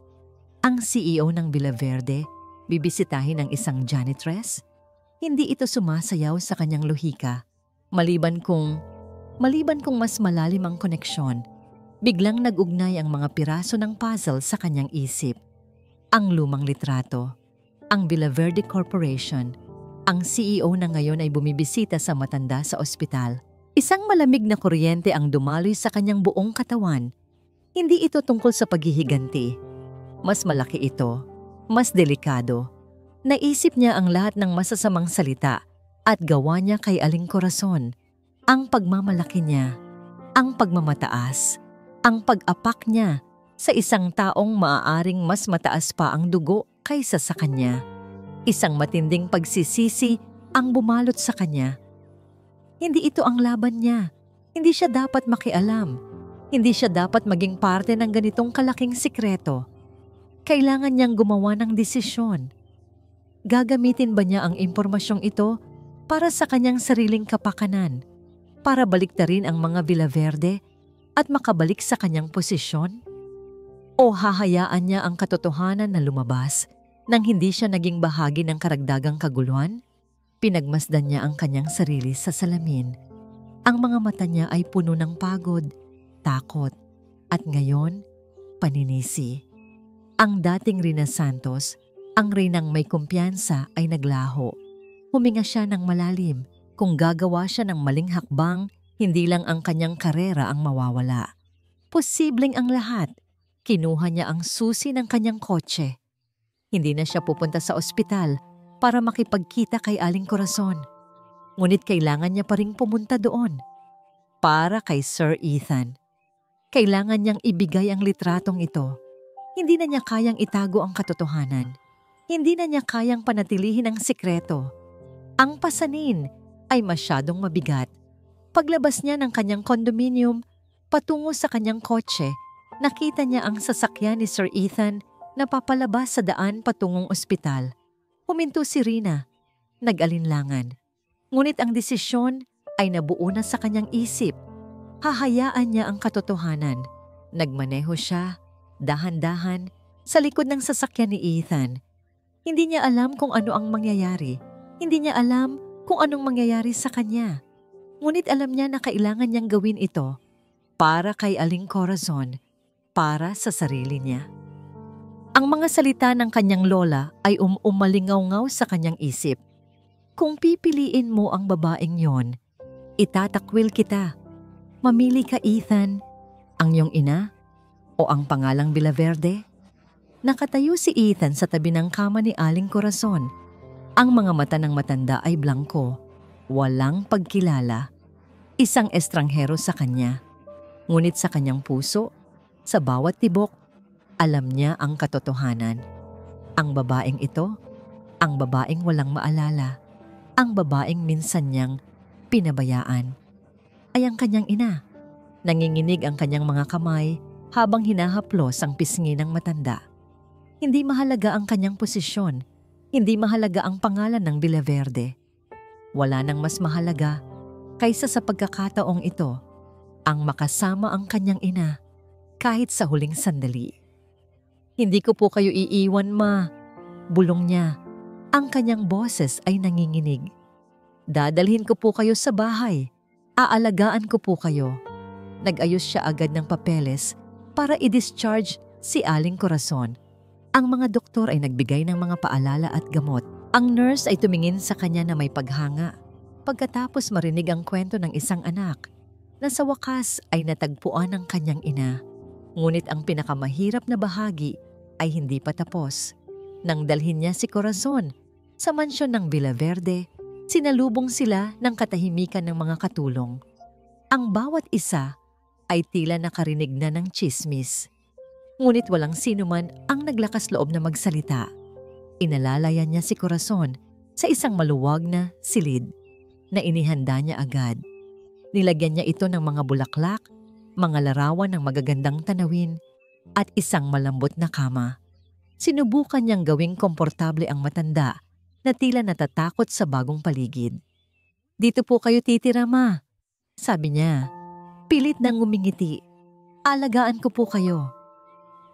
Speaker 1: Ang CEO ng Villaverde, bibisitahin ng isang janitress? Hindi ito sumasayaw sa kanyang lohika. Maliban kung mas malalim ang koneksyon, biglang nag-ugnay ang mga piraso ng puzzle sa kanyang isip. Ang lumang litrato, ang Villaverde Corporation, ang CEO na ngayon ay bumibisita sa matanda sa ospital. Isang malamig na kuryente ang dumaloy sa kanyang buong katawan. Hindi ito tungkol sa paghihiganti. Mas malaki ito, mas delikado. Naisip niya ang lahat ng masasamang salita at gawa niya kay Aling Corazon. Ang pagmamalaki niya, ang pagmamataas, ang pag-apak niya sa isang taong maaaring mas mataas pa ang dugo kaysa sa kanya. Isang matinding pagsisisi ang bumalot sa kanya. Hindi ito ang laban niya. Hindi siya dapat makialam. Hindi siya dapat maging parte ng ganitong kalaking sikreto. Kailangan niyang gumawa ng desisyon. Gagamitin ba niya ang impormasyong ito para sa kanyang sariling kapakanan, para baliktarin ang mga Villaverde at makabalik sa kanyang posisyon? O hahayaan niya ang katotohanan na lumabas nang hindi siya naging bahagi ng karagdagang kaguluhan? Pinagmasdan niya ang kanyang sarili sa salamin. Ang mga mata niya ay puno ng pagod, takot, at ngayon, paninisi. Ang dating Rina Santos, ang Reynang may kumpiyansa ay naglaho. Huminga siya ng malalim. Kung gagawa siya ng maling hakbang, hindi lang ang kanyang karera ang mawawala. Posibleng ang lahat. Kinuha niya ang susi ng kanyang kotse. Hindi na siya pupunta sa ospital para makipagkita kay Aling Corazon. Ngunit kailangan niya pa ring pumunta doon. Para kay Sir Ethan. Kailangan niyang ibigay ang litratong ito. Hindi na niya kayang itago ang katotohanan. Hindi na niya kayang panatilihin ang sikreto. Ang pasanin ay masyadong mabigat. Paglabas niya ng kanyang kondominium, patungo sa kanyang kotse, nakita niya ang sasakyan ni Sir Ethan na papalabas sa daan patungong ospital. Huminto si Rina, nag-alinlangan. Ngunit ang desisyon ay nabuo na sa kanyang isip. Hahayaan niya ang katotohanan. Nagmaneho siya, dahan-dahan, sa likod ng sasakyan ni Ethan. Hindi niya alam kung ano ang mangyayari. Hindi niya alam kung anong mangyayari sa kanya. Ngunit alam niya na kailangan niyang gawin ito para kay Aling Corazon, para sa sarili niya. Ang mga salita ng kanyang lola ay umalingaw-ngaw sa kanyang isip. Kung pipiliin mo ang babaeng yon, itatakwil kita. Mamili ka, Ethan, ang iyong ina o ang pangalang Villaverde? Nakatayo si Ethan sa tabi ng kama ni Aling Corazon. Ang mga mata ng matanda ay blangko, walang pagkilala. Isang estranghero sa kanya. Ngunit sa kanyang puso, sa bawat tibok, alam niya ang katotohanan. Ang babaeng ito, ang babaeng walang maalala, ang babaeng minsan niyang pinabayaan, ay ang kanyang ina. Nanginginig ang kanyang mga kamay habang hinahaplos ang pisngi ng matanda. Hindi mahalaga ang kanyang posisyon. Hindi mahalaga ang pangalan ng Villaverde. Wala nang mas mahalaga kaysa sa pagkakataong ito, ang makasama ang kanyang ina kahit sa huling sandali. Hindi ko po kayo iiwan, ma. Bulong niya. Ang kanyang boses ay nanginginig. Dadalhin ko po kayo sa bahay. Aalagaan ko po kayo. Nag-ayos siya agad ng papeles para i-discharge si Aling Corazon. Ang mga doktor ay nagbigay ng mga paalala at gamot. Ang nurse ay tumingin sa kanya na may paghanga. Pagkatapos marinig ang kwento ng isang anak na sa wakas ay natagpuan ng kanyang ina. Ngunit ang pinakamahirap na bahagi ay hindi pa tapos. Nang dalhin niya si Corazon sa mansyon ng Villaverde, sinalubong sila ng katahimikan ng mga katulong. Ang bawat isa ay tila nakarinig na ng tsismis. Ngunit walang sinuman ang naglakas loob na magsalita. Inalalayan niya si Corazon sa isang maluwag na silid na inihanda niya agad. Nilagyan niya ito ng mga bulaklak, mga larawan ng magagandang tanawin, at isang malambot na kama. Sinubukan niyang gawing komportable ang matanda na tila natatakot sa bagong paligid. "Dito po kayo titira, ma," sabi niya. Pilit nang ngumingiti. "Alagaan ko po kayo."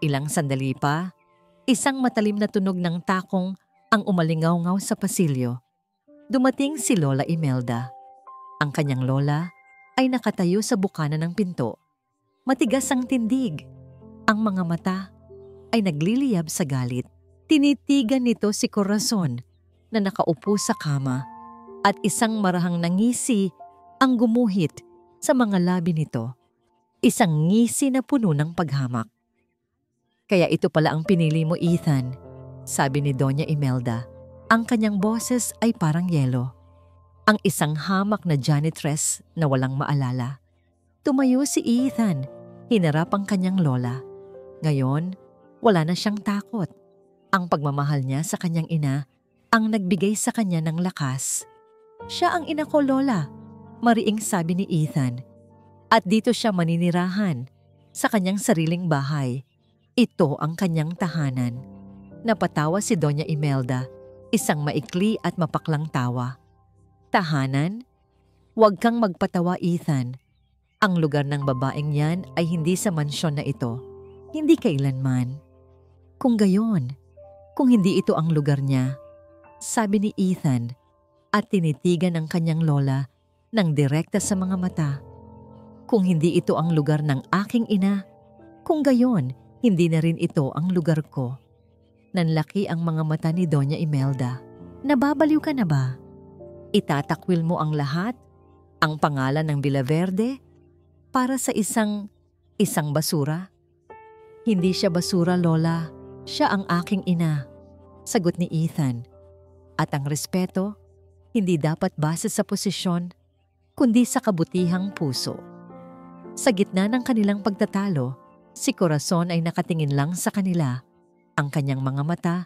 Speaker 1: Ilang sandali pa, isang matalim na tunog ng takong ang umalingaw-ngaw sa pasilyo. Dumating si Lola Imelda. Ang kanyang lola ay nakatayo sa bukana ng pinto. Matigas ang tindig. Ang mga mata ay nagliliyab sa galit. Tinitigan nito si Corazon na nakaupo sa kama at isang marahang nangisi ang gumuhit sa mga labi nito. Isang ngisi na puno ng paghamak. "Kaya ito pala ang pinili mo, Ethan," sabi ni Doña Imelda. Ang kanyang boses ay parang yelo. Ang isang hamak na janitress na walang maalala. Tumayo si Ethan, hinarap ang kanyang lola. Ngayon, wala na siyang takot. Ang pagmamahal niya sa kanyang ina ang nagbigay sa kanya ng lakas. Siya ang ina ko, Lola, mariing sabi ni Ethan. At dito siya maninirahan, sa kanyang sariling bahay. Ito ang kanyang tahanan. Napatawa si Doña Imelda, isang maikli at mapaklang tawa. Tahanan? Huwag kang magpatawa, Ethan. Ang lugar ng babaeng yan ay hindi sa mansyon na ito. Hindi kailanman. Kung gayon, kung hindi ito ang lugar niya, sabi ni Ethan at tinitigan ng kanyang lola ng direkta sa mga mata. Kung hindi ito ang lugar ng aking ina, kung gayon, hindi na rin ito ang lugar ko. Nanlaki ang mga mata ni Doña Imelda. Nababaliw ka na ba? Itatakwil mo ang lahat, ang pangalan ng Villaverde, para sa isang basura? Hindi siya basura, Lola. Siya ang aking ina, sagot ni Ethan. At ang respeto, hindi dapat base sa posisyon, kundi sa kabutihang puso. Sa gitna ng kanilang pagtatalo, si Corazon ay nakatingin lang sa kanila. Ang kanyang mga mata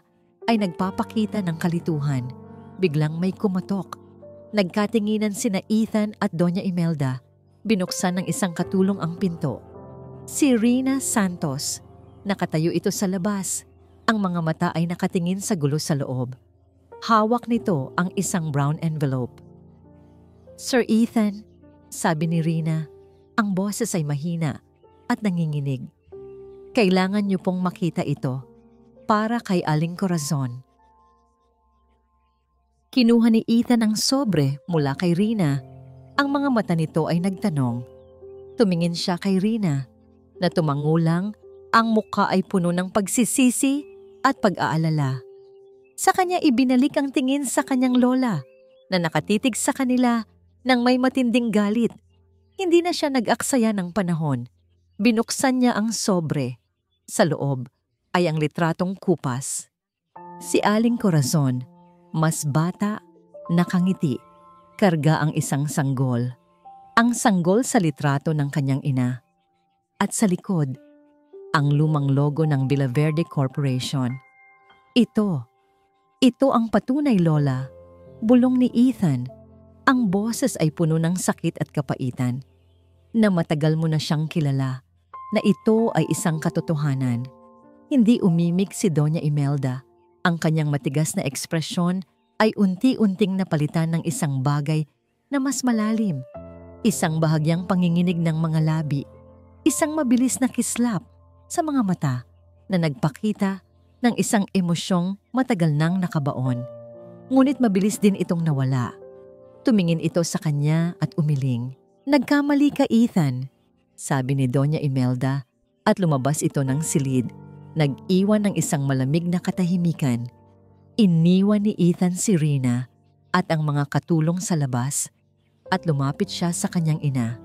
Speaker 1: ay nagpapakita ng kalituhan. Biglang may kumatok. Nagkatinginan sina Ethan at Doña Imelda. Binuksan ng isang katulong ang pinto. Si Rina Santos. Nakatayo ito sa labas. Ang mga mata ay nakatingin sa gulo sa loob. Hawak nito ang isang brown envelope. Sir Ethan, sabi ni Rina, ang boses ay mahina at nanginginig. Kailangan niyo pong makita ito para kay Aling Corazon. Kinuha ni Ethan ang sobre mula kay Rina. Ang mga mata nito ay nagtanong. Tumingin siya kay Rina na tumangulang, ang mukha ay puno ng pagsisisi at pag-aalala. Sa kanya ibinalik ang tingin sa kanyang lola na nakatitig sa kanila nang may matinding galit. Hindi na siya nag-aksaya ng panahon. Binuksan niya ang sobre. Sa loob ay ang litratong kupas. Si Aling Corazon, mas bata, nakangiti, karga ang isang sanggol. Ang sanggol sa litrato ng kanyang ina. At sa likod, ang lumang logo ng Villaverde Corporation. Ito ang patunay, Lola. Bulong ni Ethan. Ang boses ay puno ng sakit at kapaitan. Na matagal mo na siyang kilala. Na ito ay isang katotohanan. Hindi umimik si Doña Imelda. Ang kanyang matigas na ekspresyon ay unti-unting napalitan ng isang bagay na mas malalim. Isang bahagyang panginginig ng mga labi. Isang mabilis na kislap sa mga mata na nagpakita ng isang emosyong matagal nang nakabaon. Ngunit mabilis din itong nawala. Tumingin ito sa kanya at umiling. Nagkamali ka, Ethan, sabi ni Doña Imelda at lumabas ito ng silid. Nag-iwan ng isang malamig na katahimikan. Iniwan ni Ethan si Rina at ang mga katulong sa labas at lumapit siya sa kanyang ina.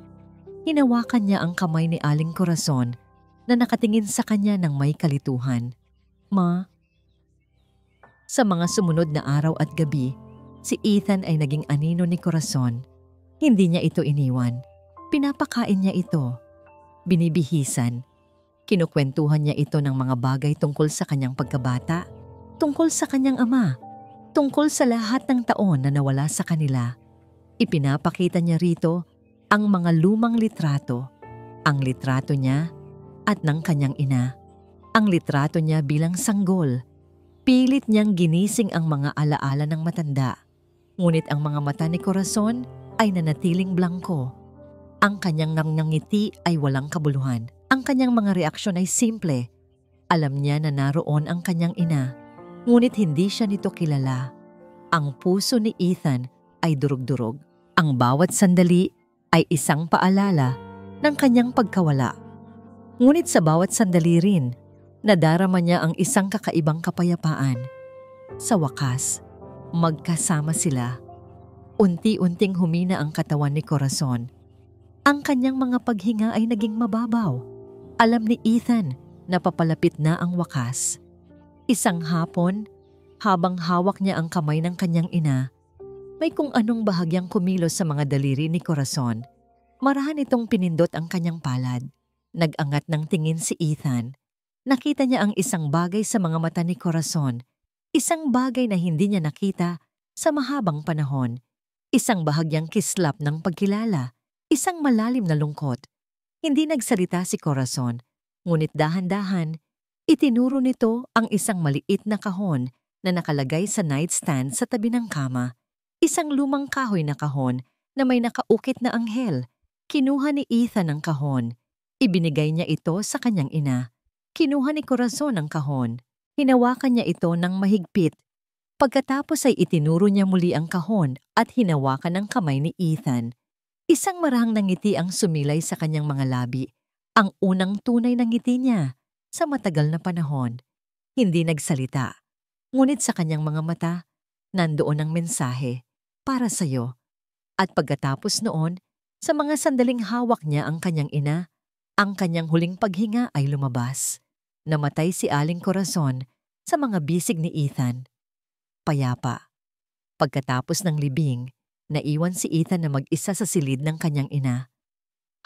Speaker 1: Hinawakan niya ang kamay ni Aling Corazon na nakatingin sa kanya ng may kalituhan. Ma. Sa mga sumunod na araw at gabi, si Ethan ay naging anino ni Corazon. Hindi niya ito iniwan. Pinapakain niya ito. Binibihisan. Kinukwentuhan niya ito ng mga bagay tungkol sa kanyang pagkabata, tungkol sa kanyang ama, tungkol sa lahat ng taon na nawala sa kanila. Ipinapakita niya rito ang mga lumang litrato, ang litrato niya at ng kanyang ina. Ang litrato niya bilang sanggol. Pilit niyang ginising ang mga alaala ng matanda. Ngunit ang mga mata ni Corazon ay nanatiling blangko. Ang kanyang ngiti ay walang kabuluhan. Ang kanyang mga reaksyon ay simple. Alam niya na naroon ang kanyang ina. Ngunit hindi siya nito kilala. Ang puso ni Ethan ay durog-durog. Ang bawat sandali ay isang paalala ng kanyang pagkawala. Ngunit sa bawat sandali rin, nadarama niya ang isang kakaibang kapayapaan. Sa wakas, magkasama sila. Unti-unting humina ang katawan ni Corazon. Ang kanyang mga paghinga ay naging mababaw. Alam ni Ethan na papalapit na ang wakas. Isang hapon, habang hawak niya ang kamay ng kanyang ina, may kung anong bahagyang kumilos sa mga daliri ni Corazon. Marahan itong pinindot ang kanyang palad. Nag-angat ng tingin si Ethan. Nakita niya ang isang bagay sa mga mata ni Corazon. Isang bagay na hindi niya nakita sa mahabang panahon. Isang bahagyang kislap ng pagkilala. Isang malalim na lungkot. Hindi nagsalita si Corazon, ngunit dahan-dahan, itinuro nito ang isang maliit na kahon na nakalagay sa nightstand sa tabi ng kama. Isang lumang kahoy na kahon na may nakaukit na anghel. Kinuha ni Ethan ang kahon. Ibinigay niya ito sa kanyang ina. Kinuha ni Corazon ang kahon. Hinawakan niya ito ng mahigpit. Pagkatapos ay itinuro niya muli ang kahon at hinawakan ng kamay ni Ethan. Isang marahang ngiti ang sumilay sa kanyang mga labi. Ang unang tunay na ngiti niya sa matagal na panahon. Hindi nagsalita. Ngunit sa kanyang mga mata, nandoon ang mensahe para sa iyo. At pagkatapos noon, sa mga sandaling hawak niya ang kanyang ina, ang kanyang huling paghinga ay lumabas. Namatay si Aling Corazon sa mga bisig ni Ethan. Payapa. Pagkatapos ng libing, naiwan si Ethan na mag-isa sa silid ng kanyang ina.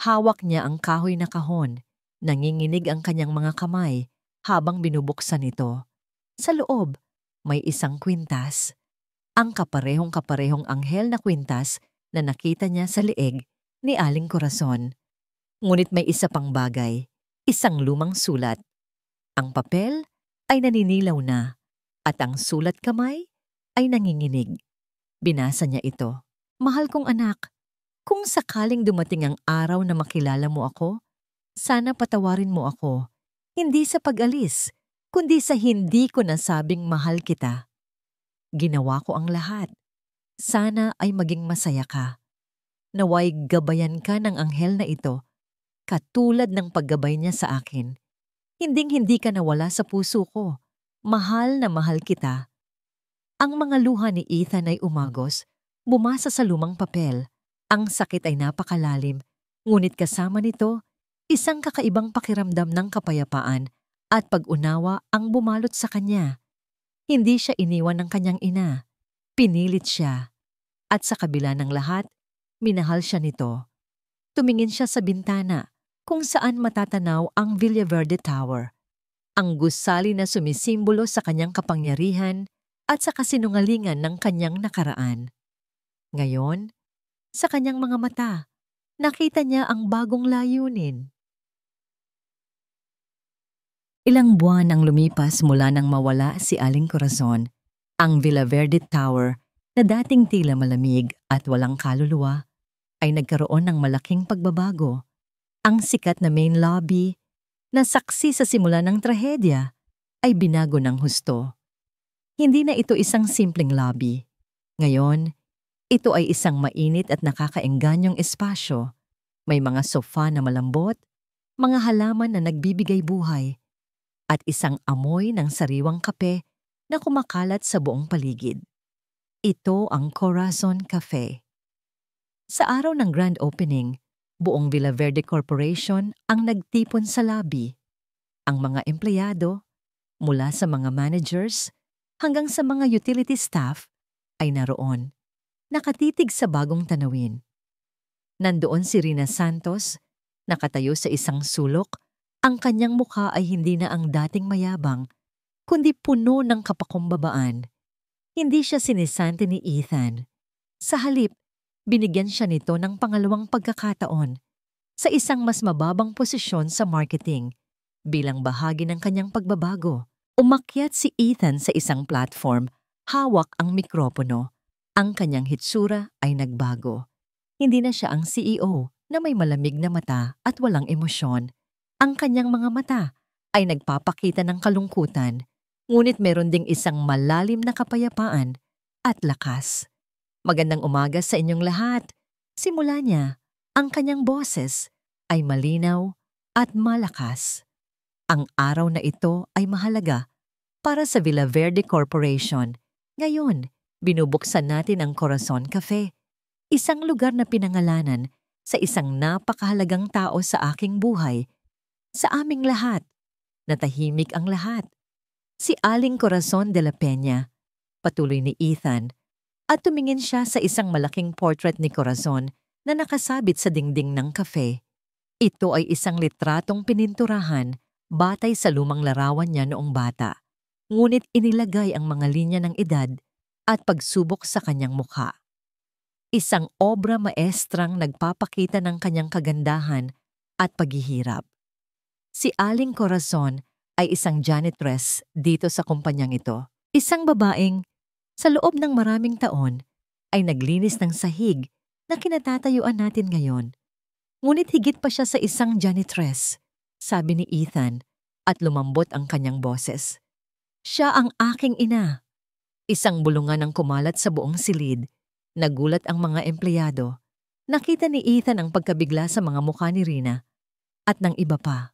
Speaker 1: Hawak niya ang kahoy na kahon. Nanginginig ang kanyang mga kamay habang binubuksan ito. Sa loob, may isang kwintas. Ang kaparehong-kaparehong anghel na kwintas na nakita niya sa leeg ni Aling Corazon. Ngunit may isa pang bagay, isang lumang sulat. Ang papel ay naninilaw na at ang sulat kamay ay nanginginig. Binasa niya ito. Mahal kong anak, kung sakaling dumating ang araw na makilala mo ako, sana patawarin mo ako, hindi sa pag-alis, kundi sa hindi ko nasabing mahal kita. Ginawa ko ang lahat. Sana ay maging masaya ka. Naway gabayan ka ng anghel na ito, katulad ng paggabay niya sa akin. Hinding-hindi ka nawala sa puso ko. Mahal na mahal kita. Ang mga luha ni Ethan ay umagos, bumasa sa lumang papel. Ang sakit ay napakalalim, ngunit kasama nito, isang kakaibang pakiramdam ng kapayapaan at pag-unawa ang bumalot sa kanya. Hindi siya iniwan ng kanyang ina. Pinilit siya. At sa kabila ng lahat, minahal siya nito. Tumingin siya sa bintana kung saan matatanaw ang Villaverde Tower. Ang gusali na sumisimbolo sa kanyang kapangyarihan at sa kasinungalingan ng kanyang nakaraan. Ngayon, sa kanyang mga mata, nakita niya ang bagong layunin. Ilang buwan ang lumipas mula nang mawala si Aling Corazon. Ang Villaverde Tower, na dating tila malamig at walang kaluluwa, ay nagkaroon ng malaking pagbabago. Ang sikat na main lobby, na saksi sa simula ng trahedya, ay binago ng husto. Hindi na ito isang simpleng lobby. Ngayon, ito ay isang mainit at nakakaengganyong espasyo. May mga sofa na malambot, mga halaman na nagbibigay buhay, at isang amoy ng sariwang kape na kumakalat sa buong paligid. Ito ang Corazon Cafe. Sa araw ng grand opening, buong Villaverde Corporation ang nagtipon sa lobby. Ang mga empleyado, mula sa mga managers hanggang sa mga utility staff, ay naroon, nakatitig sa bagong tanawin. Nandoon si Rina Santos, nakatayo sa isang sulok. Ang kanyang mukha ay hindi na ang dating mayabang, kundi puno ng kapakumbabaan. Hindi siya sinisante ni Ethan. Sa halip, binigyan siya nito ng pangalawang pagkakataon sa isang mas mababang posisyon sa marketing. Bilang bahagi ng kanyang pagbabago, umakyat si Ethan sa isang platform, hawak ang mikropono. Ang kanyang hitsura ay nagbago. Hindi na siya ang CEO na may malamig na mata at walang emosyon. Ang kanyang mga mata ay nagpapakita ng kalungkutan, ngunit meron ding isang malalim na kapayapaan at lakas. Magandang umaga sa inyong lahat. Simula niya, ang kanyang boses ay malinaw at malakas. Ang araw na ito ay mahalaga para sa Villaverde Corporation. Ngayon, binubuksan natin ang Corazon Cafe, isang lugar na pinangalanan sa isang napakahalagang tao sa aking buhay, sa aming lahat. Natahimik ang lahat. Si Aling Corazon de la Peña, patuloy ni Ethan, at tumingin siya sa isang malaking portrait ni Corazon na nakasabit sa dingding ng cafe. Ito ay isang litratong pininturahan batay sa lumang larawan niya noong bata, ngunit inilagay ang mga linya ng edad at pagsubok sa kanyang mukha. Isang obra maestrang nagpapakita ng kanyang kagandahan at paghihirap. Si Aling Corazon ay isang janitress dito sa kumpanyang ito. Isang babaeng sa loob ng maraming taon ay naglinis ng sahig na kinatatayuan natin ngayon. Ngunit higit pa siya sa isang janitress, sabi ni Ethan at lumambot ang kanyang boses. Siya ang aking ina. Isang bulungan ang kumalat sa buong silid. Nagulat ang mga empleyado. Nakita ni Ethan ang pagkabigla sa mga mukha ni Rina at ng iba pa.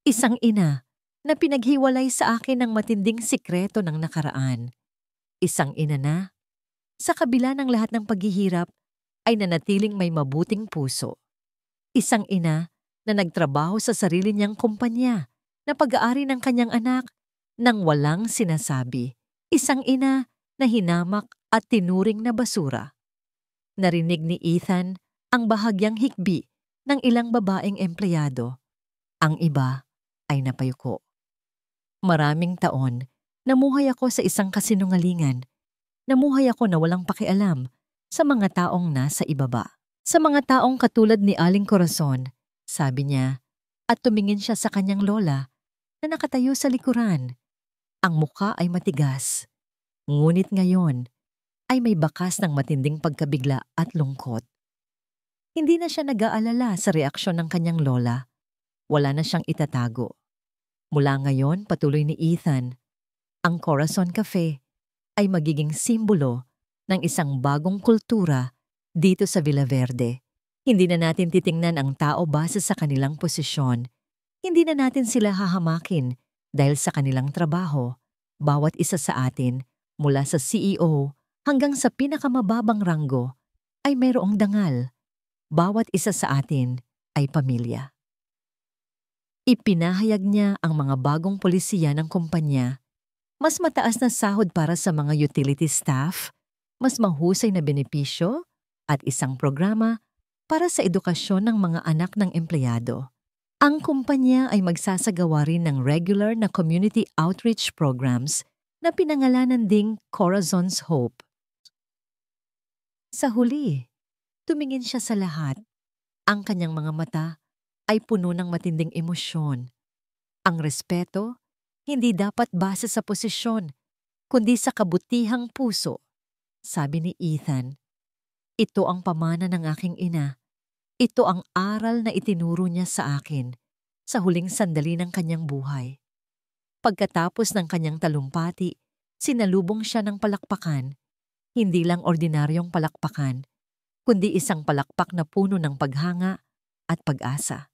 Speaker 1: Isang ina na pinaghiwalay sa akin ng matinding sikreto ng nakaraan. Isang ina na, sa kabila ng lahat ng paghihirap, ay nanatiling may mabuting puso. Isang ina na nagtrabaho sa sarili niyang kumpanya na pag-aari ng kanyang anak nang walang sinasabi. Isang ina na hinamak at tinuring na basura. Narinig ni Ethan ang bahagyang hikbi ng ilang babaeng empleyado. Ang iba ay napayuko. Maraming taon, namuhay ako sa isang kasinungalingan. Namuhay ako na walang pakialam sa mga taong nasa ibaba. Sa mga taong katulad ni Aling Corazon, sabi niya, at tumingin siya sa kanyang lola na nakatayo sa likuran. Ang mukha ay matigas, ngunit ngayon ay may bakas ng matinding pagkabigla at lungkot. Hindi na siya nag-aalala sa reaksyon ng kanyang lola. Wala na siyang itatago. Mula ngayon, patuloy ni Ethan, ang Corazon Cafe ay magiging simbolo ng isang bagong kultura dito sa Villaverde. Hindi na natin titingnan ang tao base sa kanilang posisyon. Hindi na natin sila hahamakin dahil sa kanilang trabaho. Bawat isa sa atin, mula sa CEO hanggang sa pinakamababang ranggo, ay mayroong dangal. Bawat isa sa atin ay pamilya. Ipinahayag niya ang mga bagong polisiya ng kumpanya, mas mataas na sahod para sa mga utility staff, mas mahusay na benepisyo, at isang programa para sa edukasyon ng mga anak ng empleyado. Ang kumpanya ay magsasagawa rin ng regular na community outreach programs na pinangalanan ding Corazon's Hope. Sa huli, tumingin siya sa lahat. Ang kanyang mga mata ay puno ng matinding emosyon. Ang respeto, hindi dapat base sa posisyon, kundi sa kabutihang puso. Sabi ni Ethan, ito ang pamana ng aking ina. Ito ang aral na itinuro niya sa akin sa huling sandali ng kanyang buhay. Pagkatapos ng kanyang talumpati, sinalubong siya ng palakpakan. Hindi lang ordinaryong palakpakan, kundi isang palakpak na puno ng paghanga at pag-asa.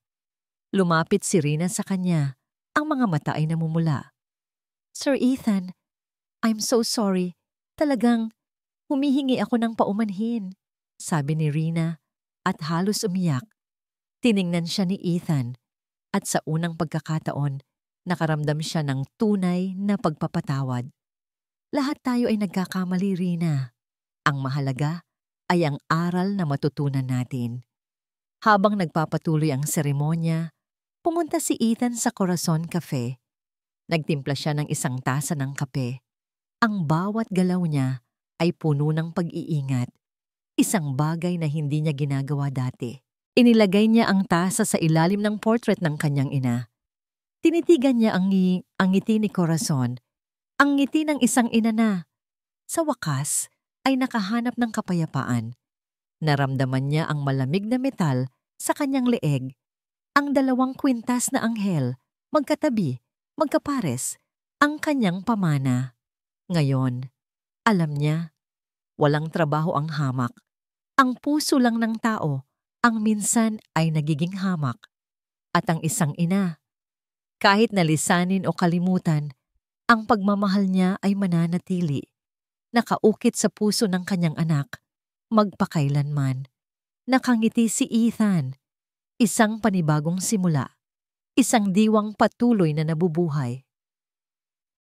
Speaker 1: Lumapit si Rina sa kanya. Ang mga mata ay namumula. Sir Ethan, I'm so sorry. Talagang humihingi ako ng paumanhin, sabi ni Rina at halos umiyak. Tiningnan siya ni Ethan at sa unang pagkakataon, nakaramdam siya ng tunay na pagpapatawad. Lahat tayo ay nagkakamali, Rina. Ang mahalaga ay ang aral na matutunan natin. Habang nagpapatuloy ang seremonya, pumunta si Ethan sa Corazon Cafe. Nagtimpla siya ng isang tasa ng kape. Ang bawat galaw niya ay puno ng pag-iingat. Isang bagay na hindi niya ginagawa dati. Inilagay niya ang tasa sa ilalim ng portrait ng kanyang ina. Tinitigan niya ang ngiti ni Corazon, ang ngiti ng isang ina na, sa wakas, ay nakahanap ng kapayapaan. Naramdaman niya ang malamig na metal sa kanyang leeg. Ang dalawang kwintas na anghel, magkatabi, magkapares, ang kanyang pamana. Ngayon, alam niya, walang trabaho ang hamak. Ang puso lang ng tao ang minsan ay nagiging hamak. At ang isang ina, kahit nalisanin o kalimutan, ang pagmamahal niya ay mananatili. Nakaukit sa puso ng kanyang anak, magpakailanman. Nakangiti si Ethan. Isang panibagong simula. Isang diwang patuloy na nabubuhay.